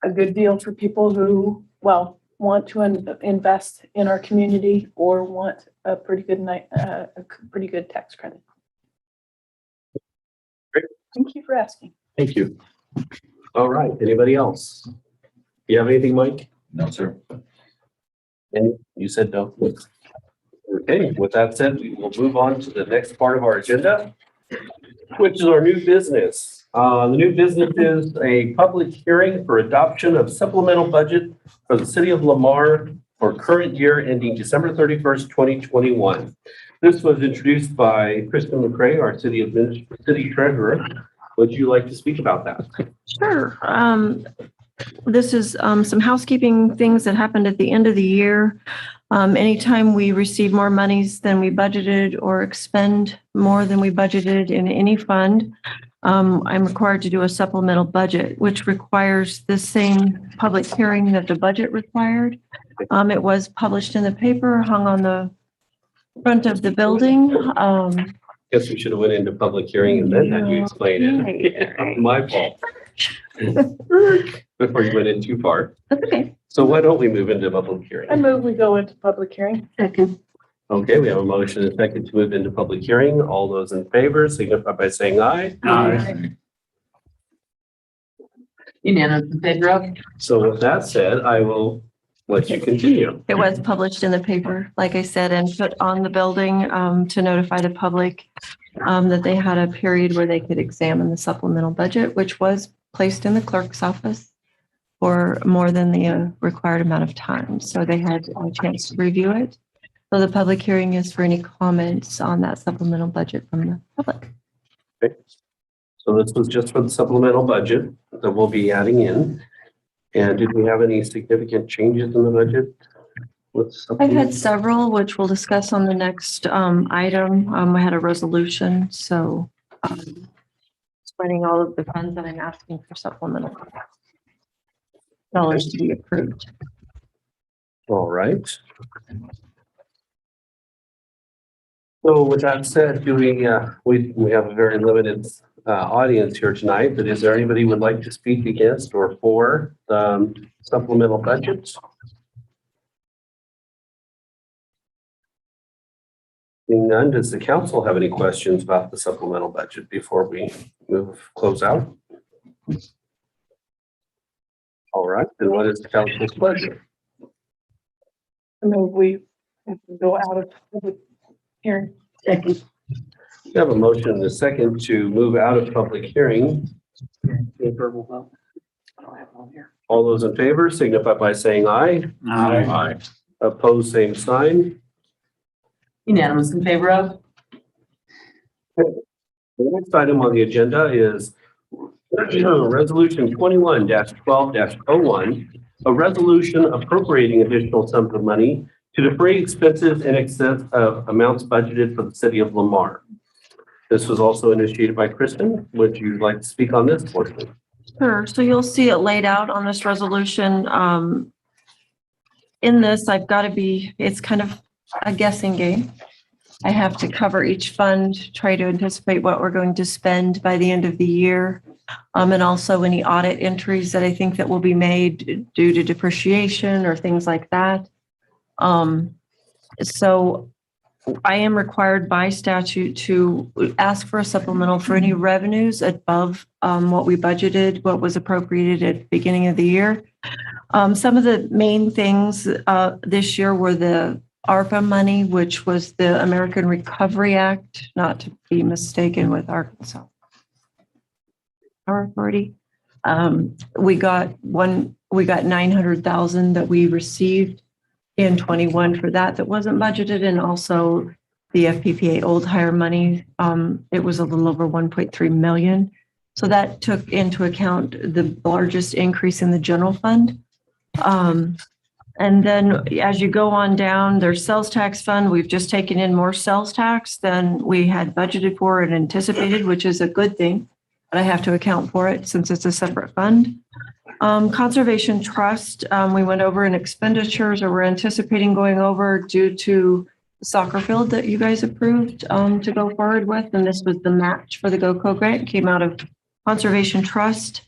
a good deal for people who, well, want to invest in our community or want a pretty good tax credit. Great. Thank you for asking. thank you. All right, anybody else? You have anything, Mike? No, sir. And you said no. Okay, with that said, we will move on to the next part of our agenda, which is our new business. The new business is a public hearing for adoption of supplemental budget for the city of Lamar for current year ending December 31st, 2021. This was introduced by Kristen McCray, our city treasurer. Would you like to speak about that? Sure. This is some housekeeping things that happened at the end of the year. Anytime we receive more monies than we budgeted or expend more than we budgeted in any fund, I'm required to do a supplemental budget, which requires the same public hearing that the budget required. It was published in the paper, hung on the front of the building. Guess we should have went into public hearing and then had you explain it. Yeah, my fault. Before you went in too far. That's okay. So why don't we move into public I hearing? move we go into public hearing. Second. Okay, we have a motion and a second to move into public hearing. All those in favor signify by saying aye. Unanimous in favor of? So with that said, I will let you continue. It was published in the paper, like I said, and put on the building to notify the public that they had a period where they could examine the supplemental budget, which was placed in the clerk's office for more than the required amount of time. So they had a chance to review it. So the public hearing is for any comments on that supplemental budget from the public. Okay. So this was just for the supplemental budget that we'll be adding in. And did we have any significant changes in the budget? I've had several, which we'll discuss on the next item. I had a resolution, so explaining all of the funds that I'm asking for supplemental dollars to be approved. All right. So with that said, do we have a very limited audience here tonight, but is there anybody who would like to speak against or for the supplemental budget? Seeing none, does the council have any questions about the supplemental budget before we close out? All right, then what is the council's pleasure? I move we go out of public hearing. Second. We have a motion and a second to move out of public hearing. Verbal vote. I don't have one here. All those in favor signify by saying aye. Aye. Opposed, same sign. Unanimous in favor of? The next item on the agenda is Resolution 21-12-01, a resolution appropriating additional sums of money to defray expenses in excess of amounts budgeted for the city of Lamar. This was also initiated by Kristen. Would you like to speak on this portion? Sure. So you'll see it laid out on this resolution. In this, it's kind of a guessing game. I have to cover each fund, try to anticipate what we're going to spend by the end of the year. And also any audit entries that I think that will be made due to depreciation or things like that. So I am required by statute to ask for a supplemental for any revenues above what we budgeted, what was appropriated at the beginning of the year. Some of the main things this year were the ARPA money, which was the American Recovery Act, not to be mistaken with Arkansas Power Authority. We got 900,000 that we received in 21 for that wasn't budgeted, and also the FPPA old hire money. It was a little over 1.3 million. So that took into account the largest increase in the general fund. And then as you go on down, there's sales tax fund. We've just taken in more sales tax than we had budgeted for and anticipated, which is a good thing, but I have to account for it since it's a separate fund. Conservation Trust, we went over in expenditures, or we're anticipating going over due to the soccer field that you guys approved to go forward with. And this was the match for the GoCo grant, came out of Conservation Trust.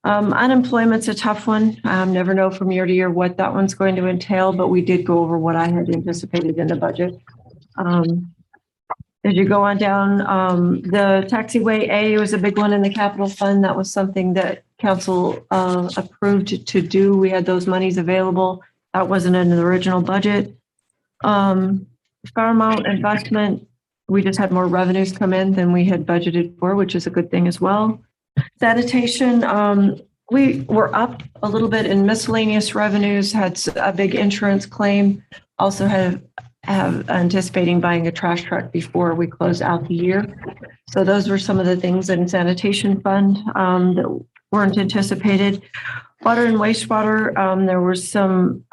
Unemployment's a tough one. Never know from year to year what that one's going to entail, but we did go over what I had anticipated in the budget. As you go on down, the taxiway A was a big one in the capital fund. That was something that council approved to do. We had those monies available. That wasn't in the original budget. Fairmount investment, we just had more revenues come in than we had budgeted for, which is a good thing as well. Sanitation, we were up a little bit in miscellaneous revenues, had a big insurance claim, also have anticipating buying a trash truck before we close out the year. So those were some of the things in sanitation fund that weren't anticipated. Water and wastewater, there were some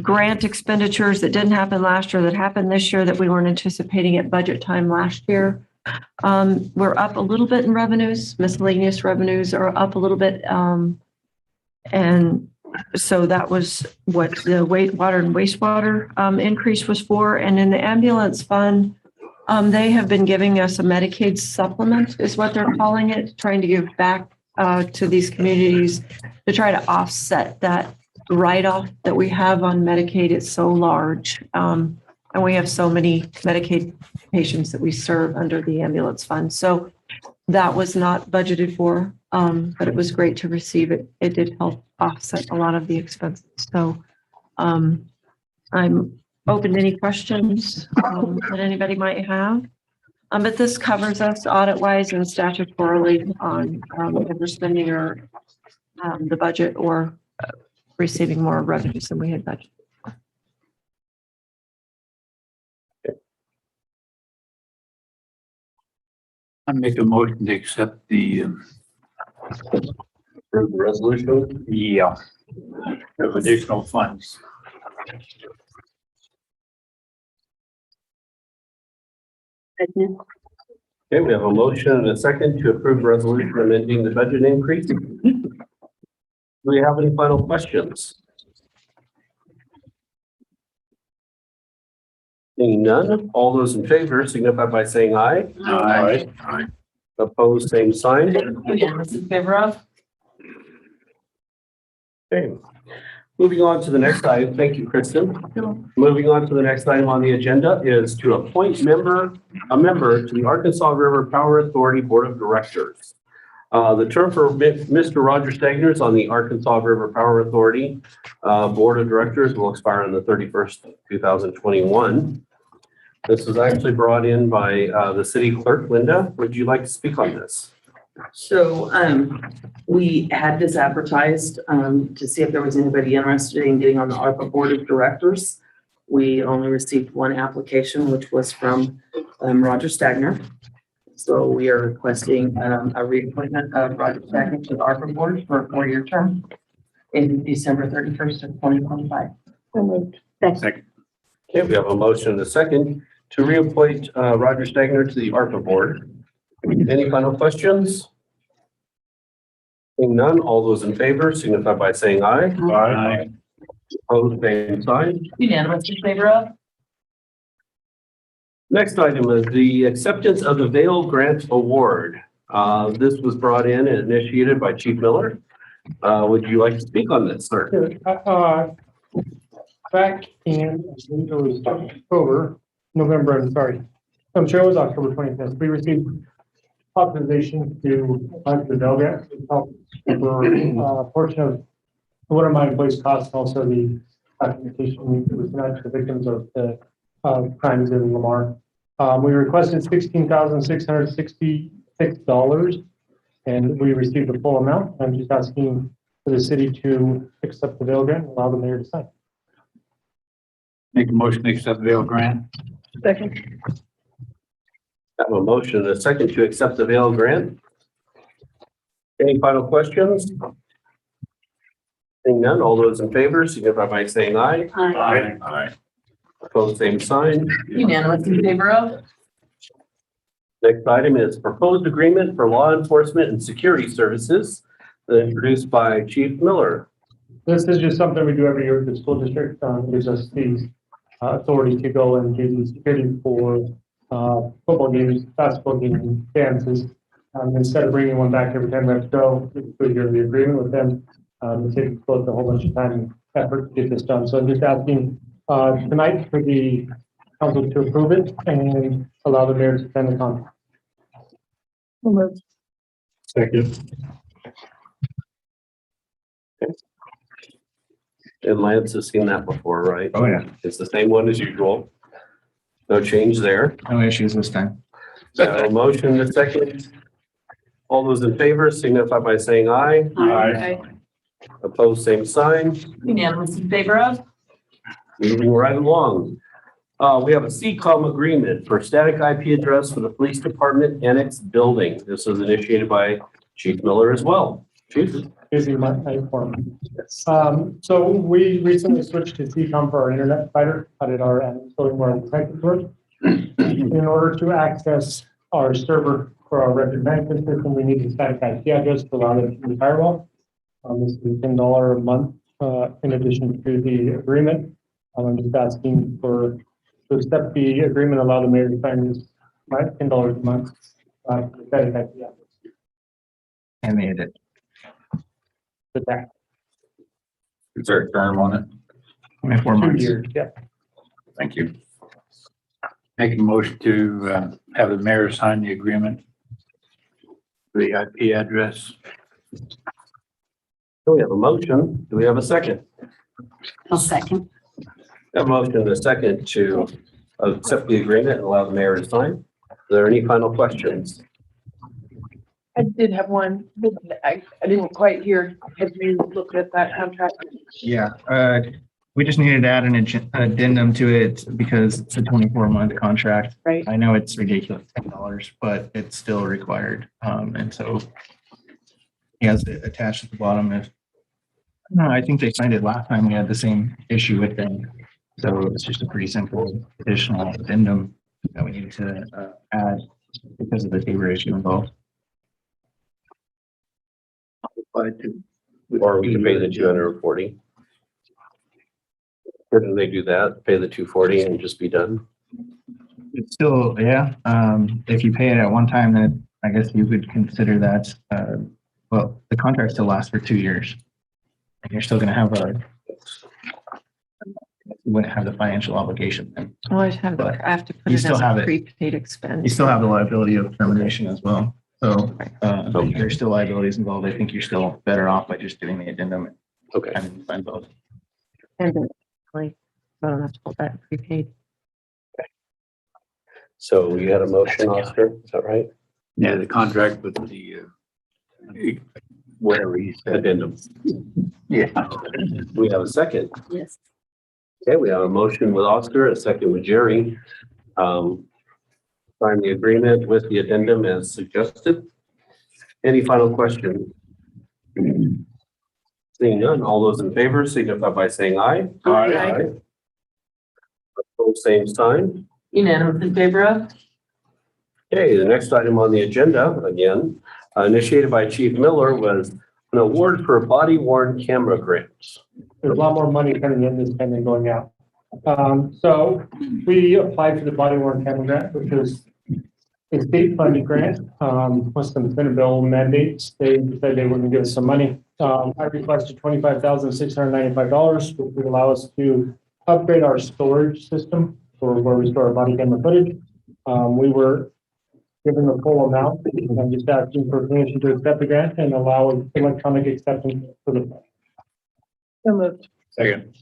grant expenditures that didn't happen last year that happened this year that we weren't anticipating at budget time last year. We're up a little bit in revenues. Miscellaneous revenues are up a little bit. And so that was what the water and wastewater increase was for. And in the ambulance fund, they have been giving us a Medicaid supplement is what they're calling it, trying to give back to these communities to try to offset that write-off that we have on Medicaid. It's so large. And we have so many Medicaid patients that we serve under the ambulance fund. So that was not budgeted for, but it was great to receive it. It did help offset a lot of the expenses. So I'm open to any questions that anybody might have. But this covers us audit-wise and statutorily on if we're spending or the budget or receiving more revenues than we had budgeted. I make a motion to accept the resolution. yeah, of additional funds. Okay, we have a motion and a second to approve the resolution amending the budget increase. Do we have any final questions? Seeing none, all those in favor signify by saying aye. Aye. Opposed, same sign. Unanimous in favor of? Okay. Moving on to the next item. Thank you, Kristen. Moving on to the next item on the agenda is to appoint a member to the Arkansas River Power Authority Board of Directors. The term for Mr. Roger Stegner is on the Arkansas River Power Authority Board of Directors will expire on the 31st, 2021. This was actually brought in by the city clerk. Linda, would you like to speak on this? So we had this advertised to see if there was anybody interested in getting on the ARPA Board of Directors. We only received one application, which was from Roger Stegner. So we are requesting a reappointment of Roger Stegner to the ARPA Board for a 4-year term in December 31st of 2025. Second. Okay, we have a motion and a second to reappoint Roger Stegner to the ARPA Board. Any final questions? Seeing none, all those in favor signify by saying aye. Aye. Opposed, same sign. Unanimous in favor of? Next item is the acceptance of the Vail Grant Award. This was brought in and initiated by Chief Miller. Would you like to speak on this, sir? Back in, I think it was November, I'm sorry. I'm sure it was October 25th. We received authorization to apply for the Vail grant to help for a portion of one of my employees' costs, and also the documentation that was denied to the victims of the crimes in Lamar. We requested $16,666, and we received the full amount. I'm just asking for the city to accept the bail grant and allow the mayor to sign. Make a motion to accept the bail grant. Second. Have a motion and a second to accept the bail grant. Any final questions? Seeing none, all those in favor, signify by saying aye. Aye. Aye. Opposed, same sign. Unanimous in favor of? Next item is proposed agreement for law enforcement and security services, introduced by Chief Miller. This is just something we do every year with the school district. Gives us the authority to go and do the security for football games, basketball games, dances. Instead of bringing one back every time we have to go, we do the agreement with them. The city closed a whole bunch of time and effort to get this done. So I'm just asking tonight for the council to approve it and allow the mayor to sign the contract. Second. And Lance has seen that before, right? Oh, yeah. It's the same one as usual. No change there. No issues this time. So a motion and a second. All those in favor signify by saying aye. Aye. Opposed, same sign. Unanimous in favor of? Moving right along. We have a CCOM agreement for static IP address for the police department annex building. This was initiated by Chief Miller as well. Chief? Busy month, form. So we recently switched to CCOM for our internet provider out at our building where I'm connected to it. In order to access our server for our record management system, we need a static IP address to allow it to be firewall. This is $10 a month in addition to the agreement. I'm just asking to accept the agreement, allow the mayor to sign this $10 a month. Static IP address. And they did. With that, Is there a term on it? 24 2 months. years, yeah. Thank you. Make a motion to have the mayor sign the agreement. The IP address. So we have a motion. Do we have a second? I'll second. A motion and a second to accept the agreement and allow the mayor to sign. Are there any final questions? I did have one. I didn't quite hear. Have you looked at that contract? Yeah, we just needed to add an addendum to it because it's a 24-month contract. Right. I know it's ridiculous, $10, but it's still required. And so he has it attached at the bottom. No, I think they signed it last time. We had the same issue with them. So it's just a pretty simple additional addendum that we needed to add because of the Tabor issue involved. Or we can pay the 240. Couldn't they do that? Pay the 240 and just be done? It's still, yeah. If you pay it at one time, then I guess you would consider that, well, the contract still lasts for 2 years. And you're still gonna have you wouldn't have the financial obligation then. Well, I have to put You it still as have a it. prepaid expense. You still have the liability of termination as well. So, Okay. there's still liabilities involved. I think you're still better off by just doing the addendum Okay. and sign both. And then, like, I don't have to put that prepaid. So you had a motion, Oscar, is that right? Yeah, the contract with the whatever he said. Addendum. Yeah. We have a second. Yes. Okay, we have a motion with Oscar, a second with Jerry. Sign the agreement with the addendum as suggested. Any final questions? Seeing none, all those in favor signify by saying aye. Aye. Opposed, same sign. Unanimous in favor of? Okay, the next item on the agenda, again, initiated by Chief Miller, was an award for body worn camera grants. There's a lot more money coming in this time than going out. So we applied for the body worn camera grant, which is a state funded grant. With some Senate bill mandates, they said they wouldn't give us some money. I requested $25,695, which would allow us to upgrade our storage system for where we store our body camera footage. We were given the full amount. I'm just asking for permission to accept the grant and allow electronic acceptance for the. So moved. Second.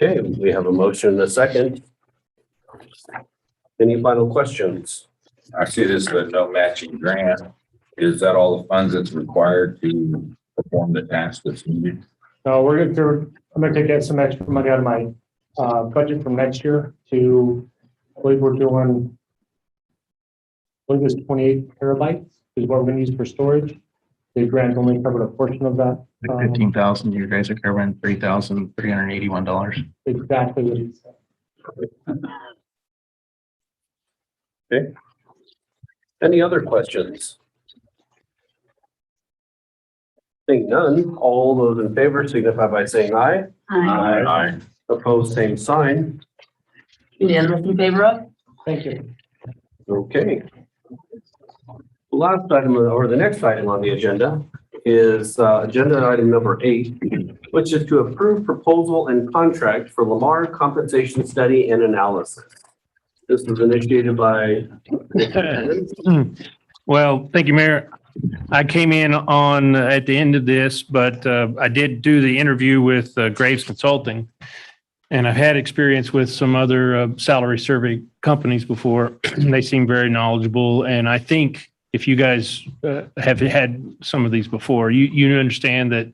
Okay, we have a motion and a second. Any final questions? I see this as a no matching grant. Is that all the funds that's required to perform the task that's needed? No, I'm gonna take some extra money out of my, budget from next year to, I believe we're doing, I believe it's 28 terabytes is what we're gonna use for storage. The grant only covered a portion of that. 15,000, you guys are covering $3,381. Exactly what he said. Okay. Any other questions? Seeing none, all those in favor signify by saying aye. Aye. Opposed, same sign. Unanimous in favor of? Thank you. Okay. Last item, or the next item on the agenda is agenda item number 8, which is to approve proposal and contract for Lamar compensation study and analysis. This was initiated by. Well, thank you, Mayor. I came in on at the end of this, but I did do the interview with Graves Consulting. And I've had experience with some other salary survey companies before. They seem very knowledgeable. And I think if you guys have had some of these before, you understand that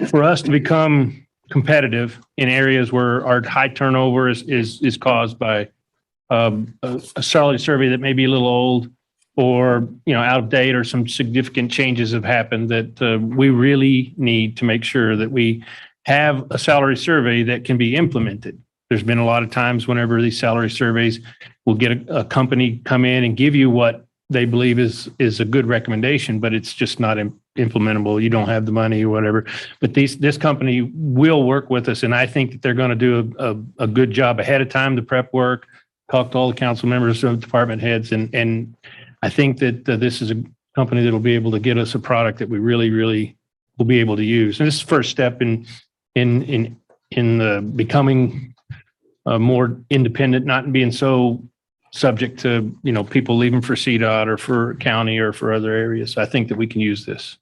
for us to become competitive in areas where our high turnover is caused by a salary survey that may be a little old or, out of date, or some significant changes have happened, that we really need to make sure that we have a salary survey that can be implemented. There's been a lot of times whenever these salary surveys will get a company come in and give you what they believe is a good recommendation, but it's just not implementable. You don't have the money or whatever. But this company will work with us, and I think that they're going to do a good job ahead of time, the prep work, talk to all the council members, department heads, and I think that this is a company that will be able to get us a product that we really, really will be able to use. And this is the first step in becoming more independent, not being so subject to, people leaving for CDOT or for county or for other areas. So I think that we can use this.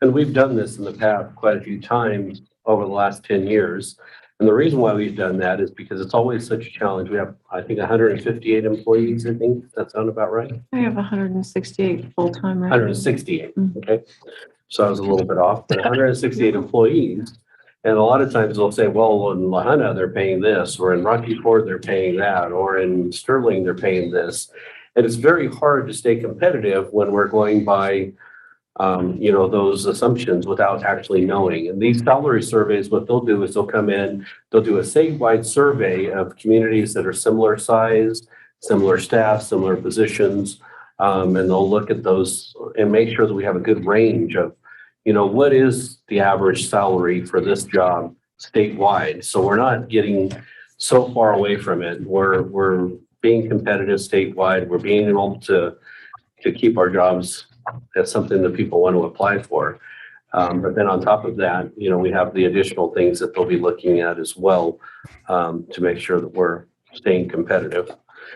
And we've done this in the past quite a few times over the last 10 years. And the reason why we've done that is because it's always such a challenge. We have, I think, 158 employees, I think. Does that sound about right? I have 168 full-time right now. 168, okay. So I was a little bit off, but 168 employees. And a lot of times they'll say, well, in Lahaina, they're paying this, or in Rocky Ford, they're paying that, or in Sterling, they're paying this. And it's very hard to stay competitive when we're going by, those assumptions without actually knowing. And these salary surveys, what they'll do is they'll come in, they'll do a statewide survey of communities that are similar size, similar staff, similar positions. And they'll look at those and make sure that we have a good range of, what is the average salary for this job statewide? So we're not getting so far away from it. We're being competitive statewide. We're being able to keep our jobs as something that people want to apply for. But then on top of that, we have the additional things that they'll be looking at as well, to make sure that we're staying competitive.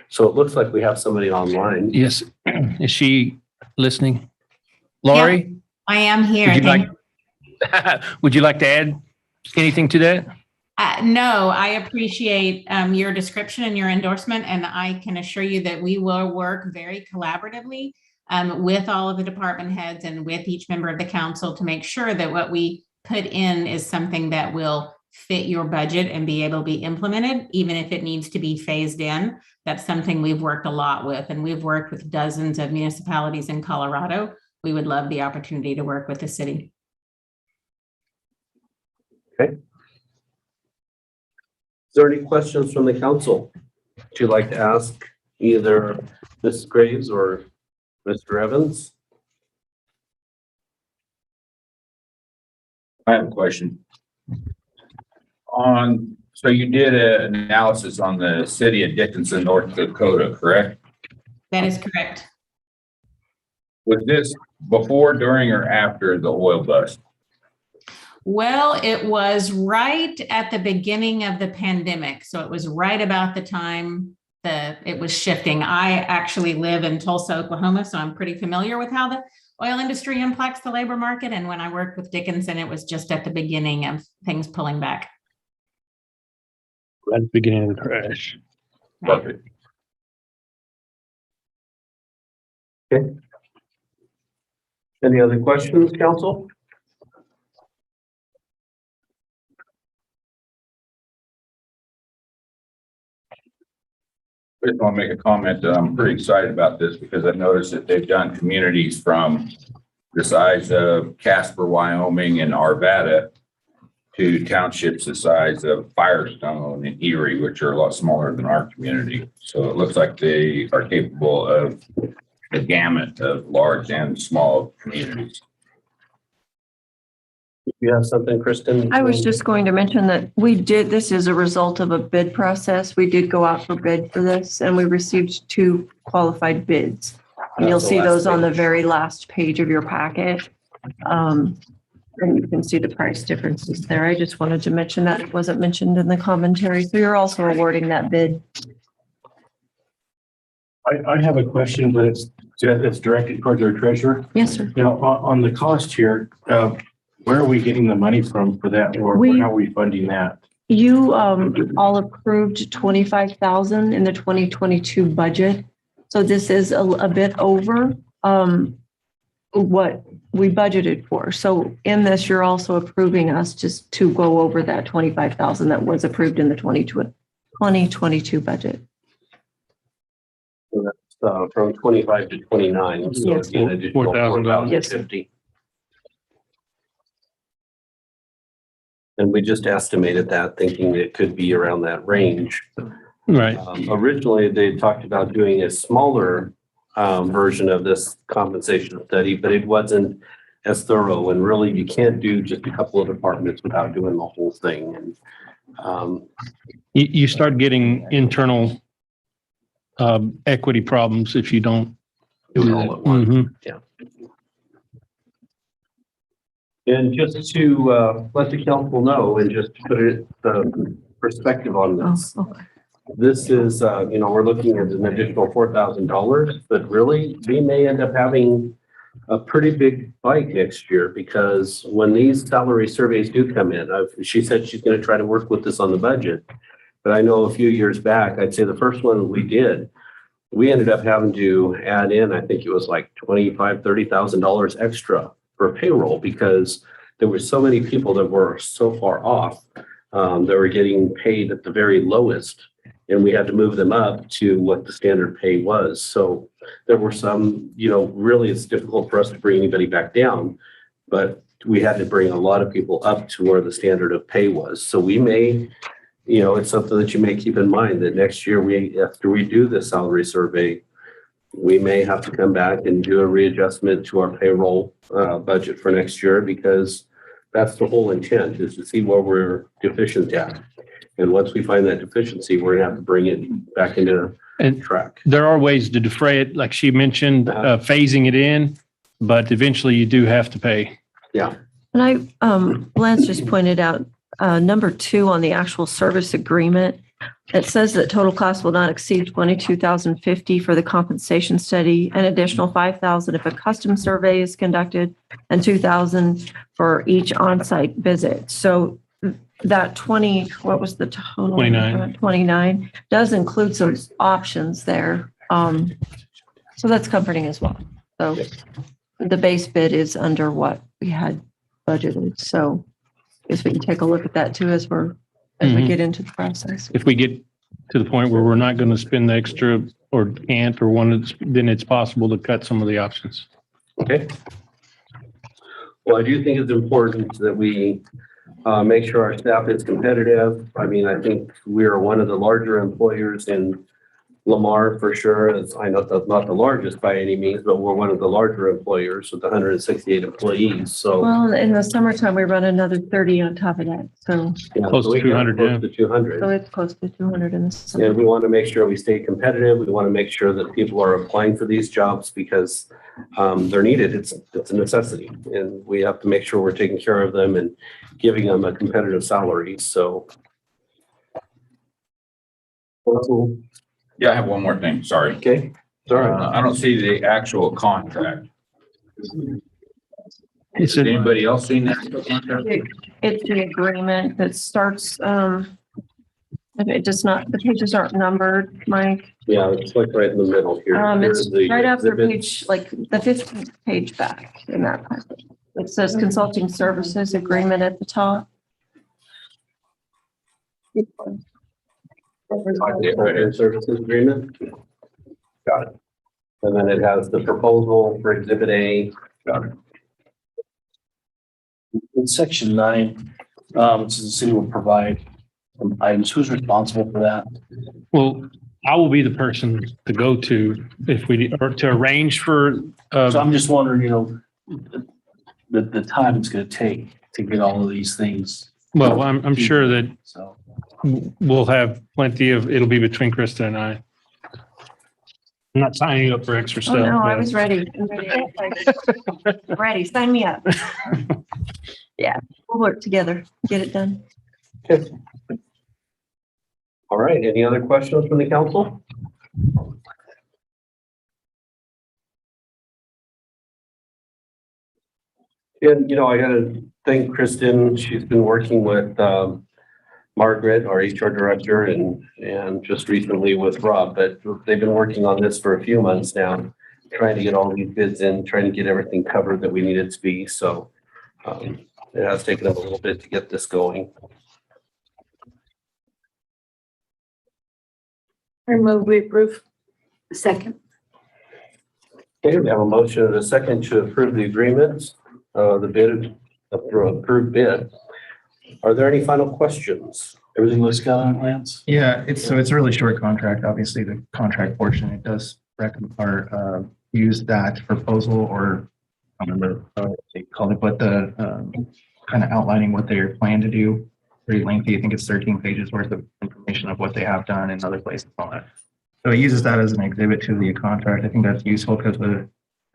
So it looks like we have somebody online. Yes. Is she listening? Lori? I am here. Would you like to add anything to that? No, I appreciate your description and your endorsement, and I can assure you that we will work very collaboratively with all of the department heads and with each member of the council to make sure that what we put in is something that will fit your budget and be able to be implemented, even if it needs to be phased in. That's something we've worked a lot with, and we've worked with dozens of municipalities in Colorado. We would love the opportunity to work with the city. Okay. Is there any questions from the council that you'd like to ask either Ms. Graves or Mr. Evans? I have a question. So you did an analysis on the city of Dickinson, North Dakota, correct? That is correct. Was this before, during, or after the oil bust? Well, it was right at the beginning of the pandemic. So it was right about the time that it was shifting. I actually live in Tulsa, Oklahoma, so I'm pretty familiar with how the oil industry impacts the labor market. And when I worked with Dickinson, it was just at the beginning of things pulling back. Right at the beginning of the crash. Perfect. Any other questions, council? I just want to make a comment that I'm pretty excited about this because I noticed that they've done communities from the size of Casper, Wyoming and Arvada to townships the size of Firestone and Erie, which are a lot smaller than our community. So it looks like they are capable of the gamut of large and small communities. You have something, Kristen? I was just going to mention that this is a result of a bid process. We did go out for bid for this and we received 2 qualified bids. And you'll see those on the very last page of your packet. And you can see the price differences there. I just wanted to mention that it wasn't mentioned in the commentary. So you're also awarding that bid. I have a question, but it's directed towards our treasurer. Yes, sir. You know, on the cost here, where are we getting the money from for that, or how are we funding that? You all approved 25,000 in the 2022 budget. So this is a bit over what we budgeted for. So in this, you're also approving us just to go over that 25,000 that was approved in the 2022 budget. So that's from 25 to 29. So Yes. it'd be an additional $4,000. Yes, sir. 4,050. And we just estimated that thinking it could be around that range. Right. Originally, they talked about doing a smaller version of this compensation study, but it wasn't as thorough. And really, you can't do just a couple of departments without doing the whole thing. And You start getting internal equity problems if you don't do it all at once. Mhm. And just to let the council know, and just to put it perspective on this. Oh, okay. This is, we're looking at an additional $4,000, but really, we may end up having a pretty big bite next year because when these salary surveys do come in, she said she's going to try to work with this on the budget. But I know a few years back, I'd say the first one we did, we ended up having to add in, I think it was like $25,000, $30,000 extra for payroll because there were so many people that were so far off. They were getting paid at the very lowest. And we had to move them up to what the standard pay was. So there were some, really it's difficult for us to bring anybody back down, but we had to bring a lot of people up to where the standard of pay was. So we may, it's something that you may keep in mind that next year after we do the salary survey, we may have to come back and do a readjustment to our payroll budget for next year because that's the whole intent is to see where we're deficient at. And once we find that deficiency, we're gonna have to bring it back into track. There are ways to defray it, like she mentioned, phasing it in, but eventually you do have to pay. Yeah. And Lance just pointed out, number 2 on the actual service agreement, it says that total cost will not exceed $22,050 for the compensation study, an additional $5,000 if a custom survey is conducted, and $2,000 for each on-site visit. So that what was the total? 29. 29 does include some options there. So that's comforting as well. So the base bid is under what we had budgeted. So I guess we can take a look at that too as we get into the process. If we get to the point where we're not going to spend the extra or can't or then it's possible to cut some of the options. Okay. Well, I do think it's important that we make sure our staff is competitive. I mean, I think we are one of the larger employers in Lamar for sure. I know that's not the largest by any means, but we're one of the larger employers with 168 employees. So Well, in the summertime, we run another 30 on top of that. So, Close to 200, Close to 200. so it's close to 200 in the summer. And we want to make sure we stay competitive. We want to make sure that people are applying for these jobs because they're needed. It's a necessity. And we have to make sure we're taking care of them and giving them a competitive salary. So. Yeah, I have one more thing. Sorry. Okay. Sorry. I don't see the actual contract. It's Has anybody else seen that contract? It's the agreement that starts, It does not, the pages aren't numbered, Mike. Yeah, it's like right in the middle here. It's Here's the right after exhibit. page, like the 15th page back in that packet. It says consulting services agreement at the top. Contractor services agreement. Got it. And then it has the proposal for exhibit A. Got it. In section 9, it says the city will provide some items. Who's responsible for that? Well, I will be the person to go to if we, or to arrange for, So I'm just wondering, the time it's gonna take to get all of these things. well, I'm sure that So, we'll have plenty of, it'll be between Krista and I. I'm not signing you up for extra Oh, stuff. no, I but- was ready. I'm ready. Sign me up. Yeah, we'll work together, get it done. All right, any other questions from the council? And, I gotta thank Kristen. She's been working with, Margaret, our HR director, and just recently with Rob, but they've been working on this for a few months now, trying to get all these bids in, trying to get everything covered that we need it to be. So, it has taken them a little bit to get this going. I move we approve. Second. Okay, we have a motion and a second to approve the agreements, the bid, approved bid. Are there any final questions? everything looks good on it, Lance? Yeah, it's a really short contract. Obviously, the contract portion, it does use that proposal, or I don't remember what they call it, but the kind of outlining what they plan to do. Pretty lengthy. I think it's 13 pages worth of information of what they have done in other places on that. So it uses that as an exhibit to the contract. I think that's useful because the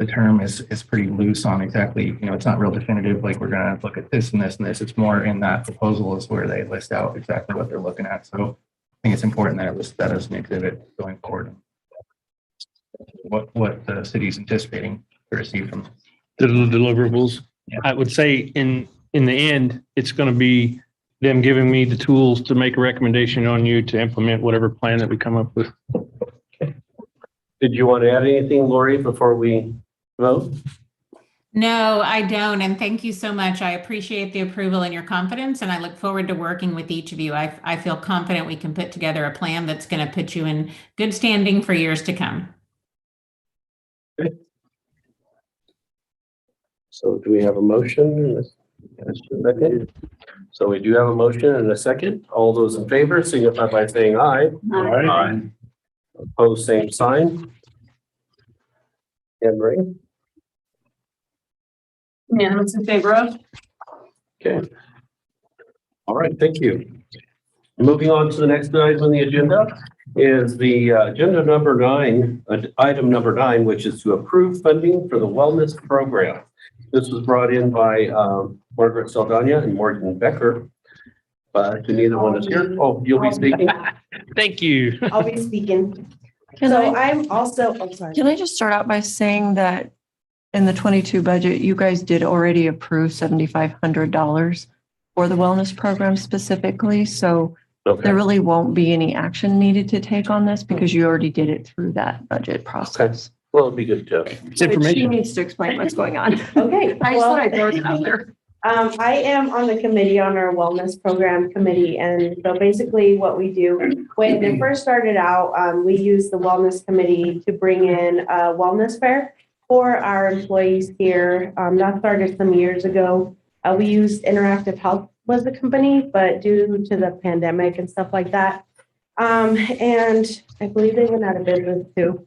term is pretty loose on exactly, it's not real definitive, like we're gonna look at this and this and this. It's more in that proposal is where they list out exactly what they're looking at. So I think it's important that it lists that as an exhibit going forward. What the city's anticipating to receive from. The deliverables. Yeah. I would say in the end, it's going to be them giving me the tools to make a recommendation on you to implement whatever plan that we come up with. Did you want to add anything, Lori, before we vote? No, I don't. And thank you so much. I appreciate the approval and your confidence, and I look forward to working with each of you. I feel confident we can put together a plan that's going to put you in good standing for years to come. So do we have a motion? Second. So we do have a motion and a second. All those in favor signify by saying aye. Aye. Opposed, same sign. Anne Marie? Unanimous in favor of? Okay. All right, thank you. Moving on to the next item on the agenda is the agenda number 9, item number 9, which is to approve funding for the wellness program. This was brought in by Margaret Saldana and Morgan Becker. But neither one is here. Oh, you'll be speaking? Thank you. I'll be speaking. Can So I, I'm also, I'm sorry. can I just start out by saying that in the 22 budget, you guys did already approve $7,500 for the wellness program specifically. So Okay. there really won't be any action needed to take on this because you already did it through that budget process. Well, it'd be good to. It's But she information. needs to explain what's going on. Okay. I just thought I'd throw it out there. I am on the committee on our wellness program committee. And so basically what we do, when it first started out, we used the wellness committee to bring in a wellness fair for our employees here. That started some years ago. We used Interactive Health was the company, but due to the pandemic and stuff like that. And I believe they went out of business too.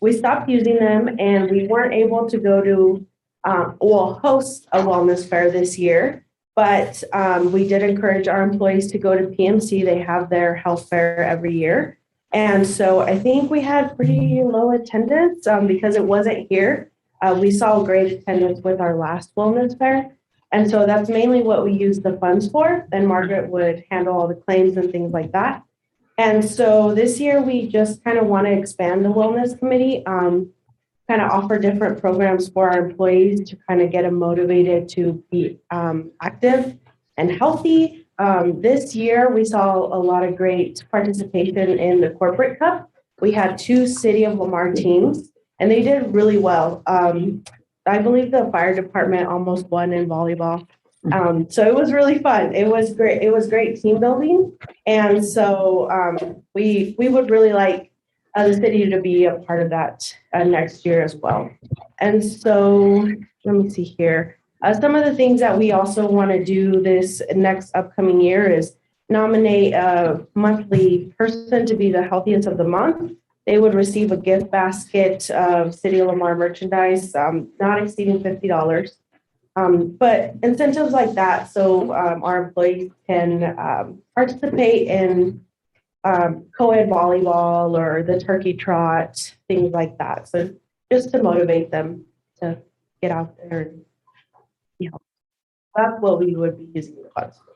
We stopped using them and we weren't able to go to host a wellness fair this year, but we did encourage our employees to go to PMC. They have their health fair every year. And so I think we had pretty low attendance because it wasn't here. We saw great attendance with our last wellness fair. And so that's mainly what we use the funds for. Then Margaret would handle all the claims and things like that. And so this year we just kind of want to expand the wellness committee, kind of offer different programs for our employees to kind of get them motivated to be active and healthy. This year, we saw a lot of great participation in the corporate cup. We had 2 City of Lamar teams, and they did really well. I believe the fire department almost won in volleyball. So it was really fun. It was great. It was great team building. And so we would really like the city to be a part of that next year as well. And so let me see here. Some of the things that we also want to do this next upcoming year is nominate a monthly person to be the healthiest of the month. They would receive a gift basket of City of Lamar merchandise, not exceeding $50. But incentives like that, so our employees can participate in co-ed volleyball or the turkey trot, things like that. So just to motivate them to get out there and, you know, that's what we would be using the funds for.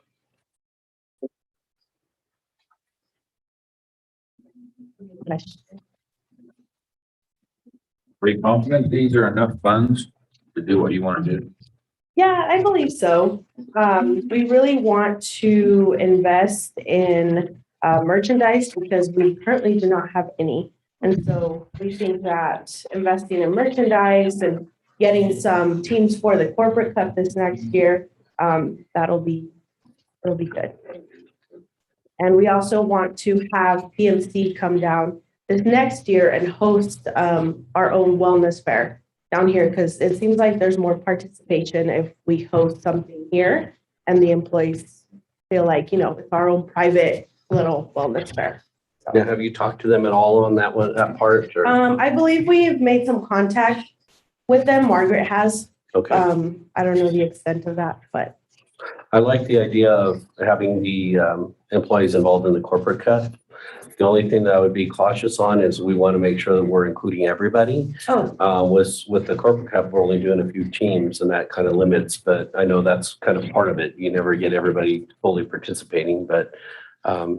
Are you confident these are enough funds to do what you want to do? Yeah, I believe so. We really want to invest in merchandise because we currently do not have any. And so we think that investing in merchandise and getting some teams for the corporate cup this next year, it'll be good. And we also want to have PMC come down this next year and host our own wellness fair down here, because it seems like there's more participation if we host something here and the employees feel like, you know, it's our own private little wellness fair. So, Yeah, have you talked to them at all on that one, that part? Or? I believe we've made some contact with them. Margaret has. Okay. I don't know the extent of that, but. I like the idea of having the employees involved in the corporate cut. The only thing that I would be cautious on is we want to make sure that we're including everybody. Oh. With the corporate cup, we're only doing a few teams and that kind of limits, but I know that's kind of part of it. You never get everybody fully participating, but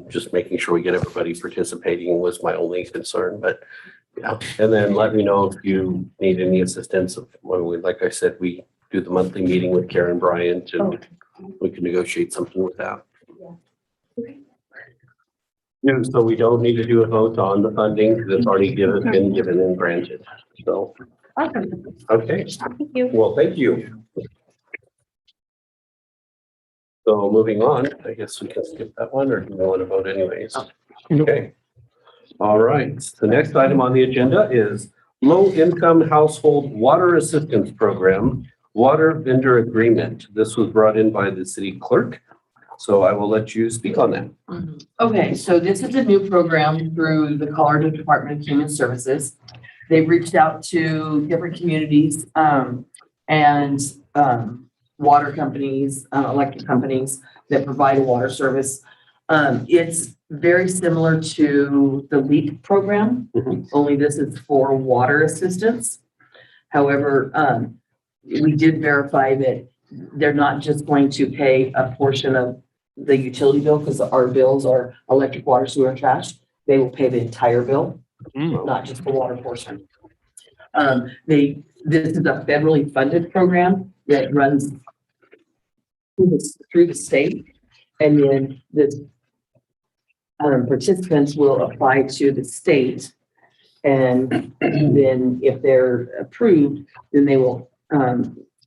just making sure we get everybody participating was my only concern, but yeah. And then let me know if you need any assistance of when we, like I said, we do the monthly meeting with Karen Bryant and we can negotiate something with that. Yeah, so we don't need to do a vote on the funding because it's already been given and granted. So, Awesome. okay. Thank you. Well, thank you. So moving on, I guess we can skip that one, or do we want to vote anyways? Okay. All right. The next item on the agenda is low-income household water assistance program, water vendor agreement. This was brought in by the city clerk. So I will let you speak on that. Okay, so this is a new program through the Colorado Department of Human Services. They've reached out to different communities and water companies, electric companies that provide a water service. It's very similar to the LEAP program, only this is for water assistance. However, we did verify that they're not just going to pay a portion of the utility bill, because our bills are electric, water, sewer, and trash. They will pay the entire bill, not just the water portion. This is a federally funded program that runs through the state, and then the participants will apply to the state, and then if they're approved, then they will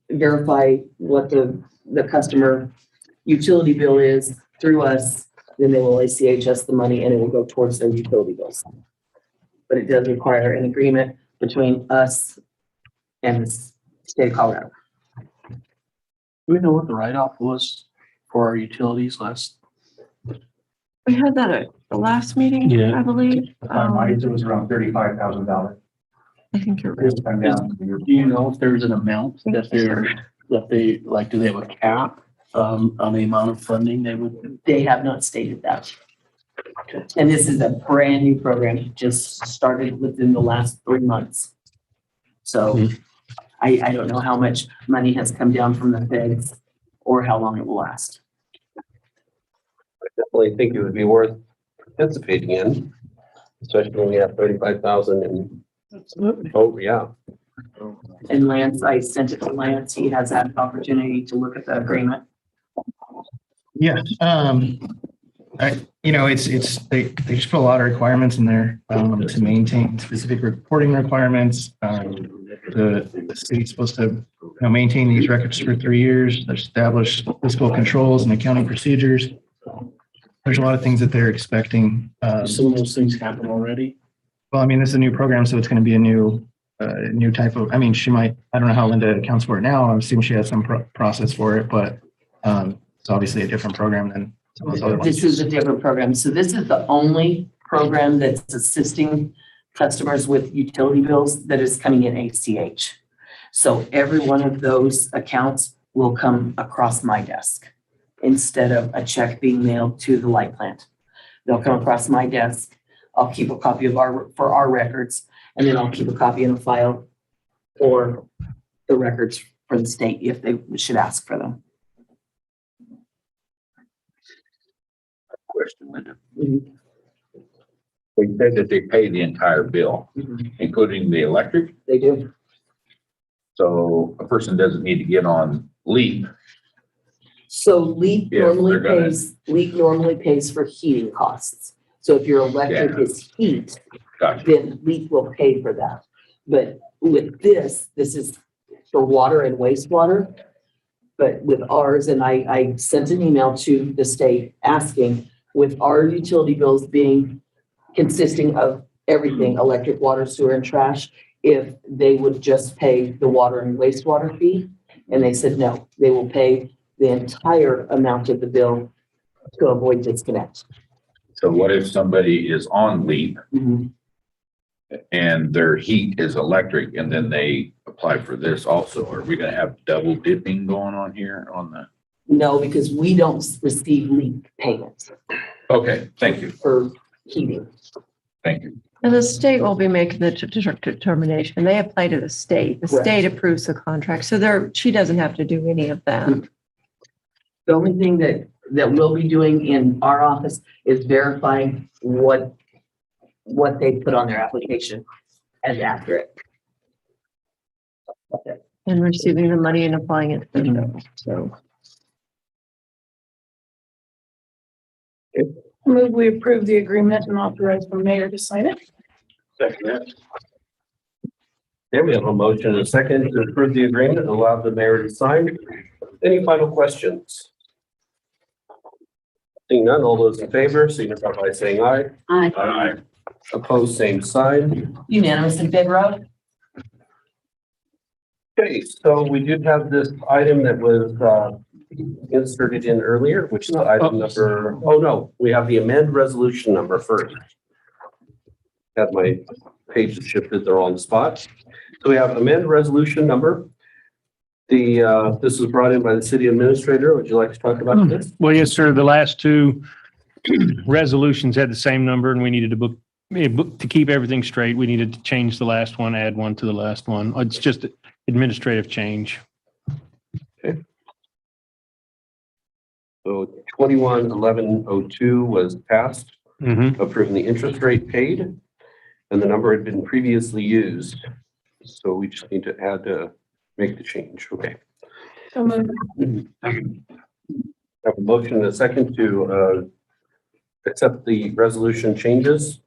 verify what the customer utility bill is through us, then they will ACH us the money and it will go towards their utility bills. But it does require an agreement between us and the state of Colorado. Do we know what the write-off was for our utilities last? We had that at the last meeting, Yeah. I believe. It was around $35,000. I think you're right. Do you know if there's an amount that they, like, do they have a cap on the amount of funding they would? They have not stated that. And this is a brand new program. It just started within the last 3 months. So I don't know how much money has come down from the feds or how long it will last. I definitely think it would be worth participating in, especially when we have 35,000 and oh, yeah. And Lance, I sent it to Lance. He has had an opportunity to look at the agreement. Yeah, they just put a lot of requirements in there, to maintain specific reporting requirements. The city's supposed to, maintain these records for 3 years, establish fiscal controls and accounting procedures. There's a lot of things that they're expecting. Some of those things happen already. Well, I mean, this is a new program, so it's going to be a new type of, she might, I don't know how Linda accounts for it now. I'm assuming she has some process for it, but it's obviously a different program than some of those other ones. This is a different program. So this is the only program that's assisting customers with utility bills that is coming in ACH. So every one of those accounts will come across my desk instead of a check being mailed to the light plant. They'll come across my desk. I'll keep a copy for our records, and then I'll keep a copy in a file for the records for the state if they should ask for them. Question, Linda. We said that they pay the entire bill, including the electric. They do. So a person doesn't need to get on LEAP. So LEAP Yeah, normally they're gonna- pays for heating costs. So if your electric Yeah. is heat, Gotcha. then LEAP will pay for that. But with this is for water and wastewater. But with ours, and I sent an email to the state asking, with our utility bills consisting of everything, electric, water, sewer, and trash, if they would just pay the water and wastewater fee. And they said, no, they will pay the entire amount of the bill to avoid disconnect. So what if somebody is on LEAP and their heat is electric and then they apply for this also? Are we gonna have double dipping going on here on the? No, because we don't receive LEAP payments Okay, thank you. for heating. Thank you. And the state will be making the determination. They apply to the state. The Correct. state approves the contract. So she doesn't have to do any of that. The only thing that we'll be doing in our office is verifying what they put on their application as accurate. And receiving the money and applying it to the bill. So Move we approve the agreement and authorize the mayor to sign it. Second. There we have a motion and a second to approve the agreement and allow the mayor to sign. Any final questions? Seeing none, all those in favor, signify by saying aye. Aye. Aye. Opposed, same sign. Unanimous in favor of? Okay, so we did have this item that was inserted in earlier, which is item number, oh no, we have the amend resolution number first. Had my pages shifted, they're on the spot. So we have amend resolution number. This was brought in by the city administrator. Would you like to talk about this? Well, yes, sir. The last two resolutions had the same number and we needed to keep everything straight. We needed to change the last one, add one to the last one. It's just administrative change. Okay. So 21-1102 was passed, approving the interest rate paid, and the number had been previously used. So we just need to add make the change. Okay. So moved. Have a motion and a second to accept the resolution changes.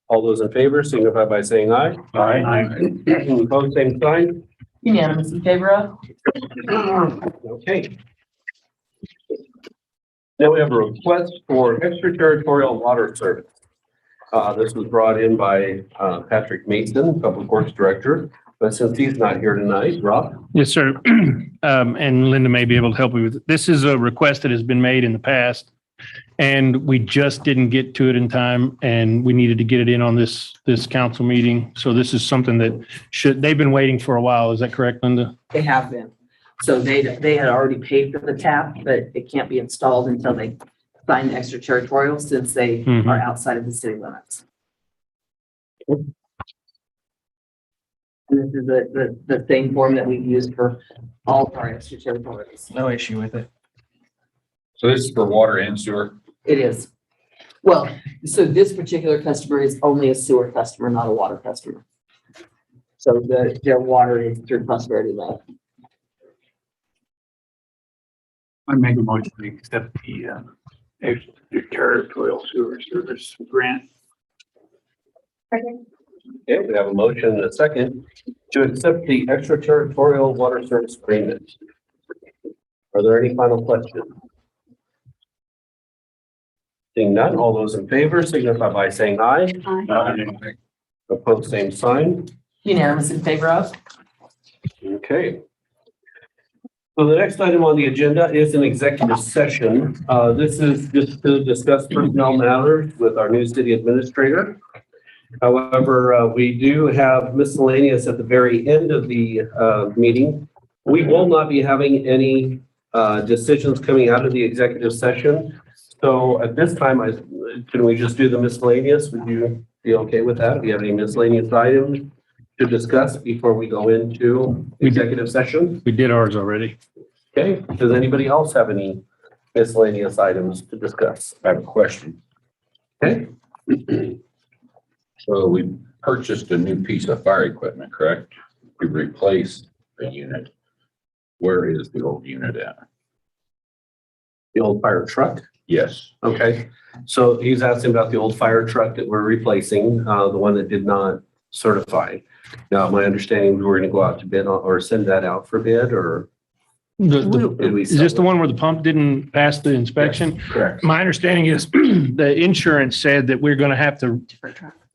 All those in favor signify by saying aye. Aye. Opposed, same sign. Unanimous in favor of? Okay. Now we have a request for extraterritorial water service. This was brought in by Patrick Mason, Public Works Director. But since he's not here tonight, Rob? Yes, sir. And Linda may be able to help me with it. This is a request that has been made in the past, and we just didn't get to it in time, and we needed to get it in on this council meeting. So this is something that they've been waiting for a while. Is that correct, Linda? They have been. So they had already paid for the tap, but it can't be installed until they sign the extraterritorial since they are outside of the city limits. And this is the same form that we've used for all of our extraterritorials. No issue with it. So this is for water and sewer? It is. Well, so this particular customer is only a sewer customer, not a water customer. So their water is through Prosperity Lab. I make a motion to accept the Territorial Sewer Service grant. Okay, we have a motion and a second to accept the extraterritorial water service agreement. Are there any final questions? Seeing none, all those in favor signify by saying aye. Aye. Opposed, same sign. Unanimous in favor of? Okay. So the next item on the agenda is an executive session. This is just to discuss personnel matters with our new city administrator. However, we do have miscellaneous at the very end of the meeting. We will not be having any decisions coming out of the executive session. So at this time, can we just do the miscellaneous? Would you be okay with that? Do you have any miscellaneous items to discuss before we go into executive session? We did ours already. Okay, does anybody else have any miscellaneous items to discuss? I have a question. Okay. So we purchased a new piece of fire equipment, correct? We replaced a unit. Where is the old unit at? The old fire truck? Yes. Okay, so he's asking about the old fire truck that we're replacing, the one that did not certify. Now, my understanding, we were gonna go out to bid or send that out for bid, or did we? Is this the one where the pump didn't pass the inspection? Yes, correct. My understanding is the insurance said that we're gonna have to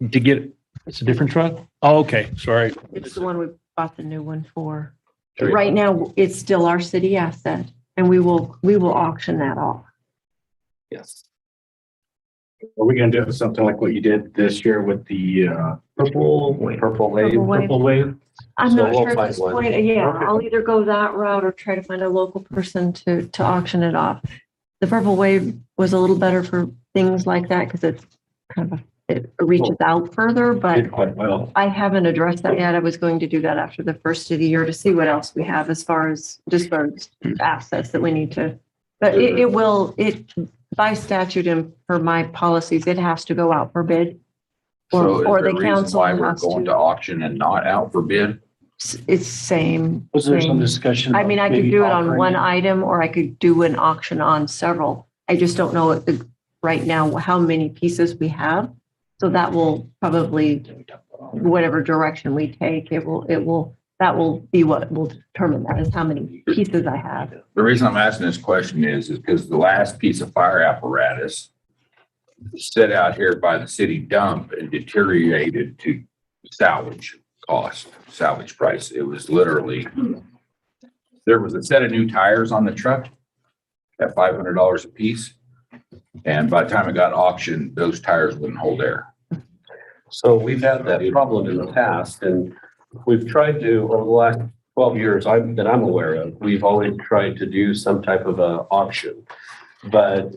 get, it's a different truck? Oh, okay, sorry. It's the one we bought the new one for. Sure. Right now, it's still our city asset and we will auction that off. Yes. Are we gonna do something like what you did this year with the Purple wave. Purple wave. I'm So not we'll sure at find this one. point. Yeah, I'll either go that route or try to find a local person to auction it off. The Purple Wave was a little better for things like that because it's kind of, it reaches out further, but Did quite well. I haven't addressed that yet. I was going to do that after the first of the year to see what else we have as far as assets that we need to. But it will, by statute and for my policies, it has to go out for bid. So Or is there the a reason council why we're has going to. to auction and not out for bid? It's same. Was there some same. discussion? I mean, I could maybe do it on offering one it? item or I could do an auction on several. I just don't know right now how many pieces we have. So that will probably, whatever direction we take, that will be what will determine that is how many pieces I have. The reason I'm asking this question is because the last piece of fire apparatus set out here by the city dump and deteriorated to salvage price. It was literally, there was a set of new tires on the truck at $500 a piece. And by the time it got auctioned, those tires wouldn't hold air. So we've had that problem in the past, and we've tried to, over the last 12 years that I'm aware of, we've always tried to do some type of a auction. But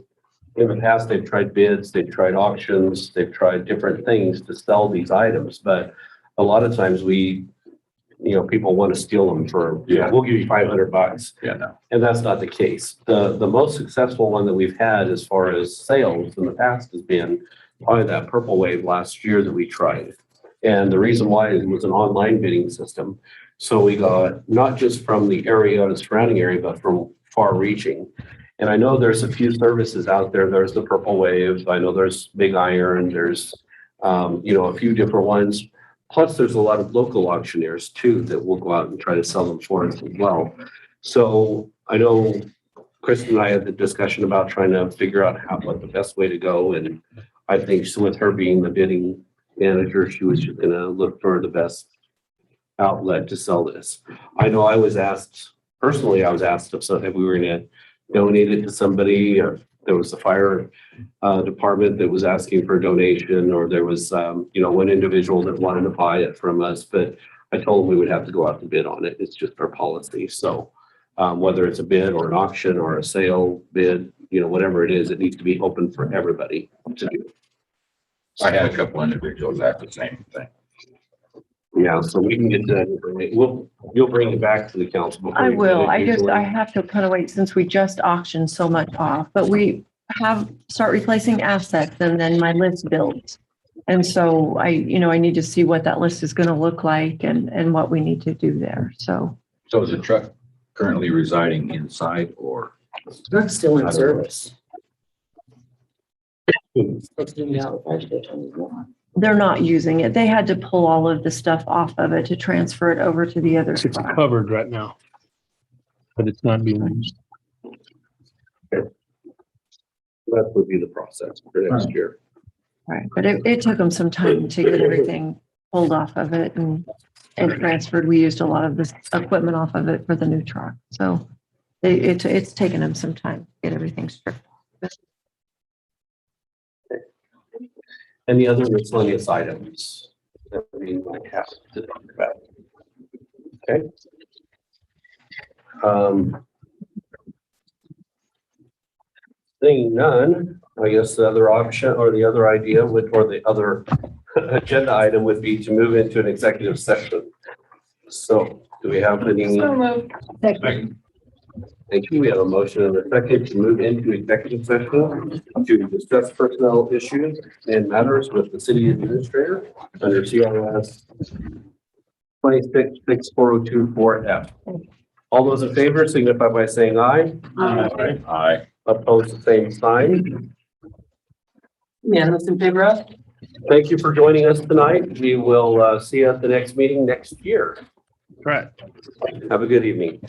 in the past, they've tried bids, they've tried auctions, they've tried different things to sell these items. But a lot of times people want to steal them for, we'll give you $500. Yeah, no. And that's not the case. The most successful one that we've had as far as sales in the past has been probably that Purple Wave last year that we tried. And the reason why is it was an online bidding system. So we got not just from the area, the surrounding area, but from far reaching. And I know there's a few services out there. There's the Purple Wave. I know there's Big Iron. There's, a few different ones. Plus, there's a lot of local auctioneers too that will go out and try to sell them for us as well. So I know Kristen and I had the discussion about trying to figure out what the best way to go. And I think with her being the bidding manager, she was just going to look for the best outlet to sell this. I know I was asked if we were going to donate it to somebody, or there was a fire department that was asking for a donation, or there was, one individual that wanted to buy it from us, but I told them we would have to go out to bid on it. It's just our policy. So whether it's a bid or an auction or a sale bid, whatever it is, it needs to be open for everybody to do. I had a couple individuals ask the same thing. Yeah, so we can get that information. You'll bring it back to the council. before I you will. bid it usually. I have to kind of wait since we just auctioned so much off, but we start replacing assets and then my list builds. And so I need to see what that list is going to look like and what we need to do there. So So is the truck currently residing inside or? Truck's still in service. Supposed to be out of the fire station. They're not using it. They had to pull all of the stuff off of it to transfer it over to the other It's spot. covered right now, but it's not being used. That would be the process for next year. Right, but it took them some time to get everything pulled off of it and transferred. We used a lot of this equipment off of it for the new truck. So it's taken them some time to get everything stripped. Any other miscellaneous items that we might have to talk about? Okay. Seeing none, I guess the other option or the other idea would, or the other agenda item would be to move into an executive session. So do we have any? Second. Thank you. We have a motion and a second to move into executive session to discuss personnel issues and matters with the city administrator under CRS 266402-4F. All those in favor signify by saying aye. Aye. Aye. Opposed, the same sign. Unanimous in favor of? Thank you for joining us tonight. We will see you at the next meeting next year. Right. Have a good evening.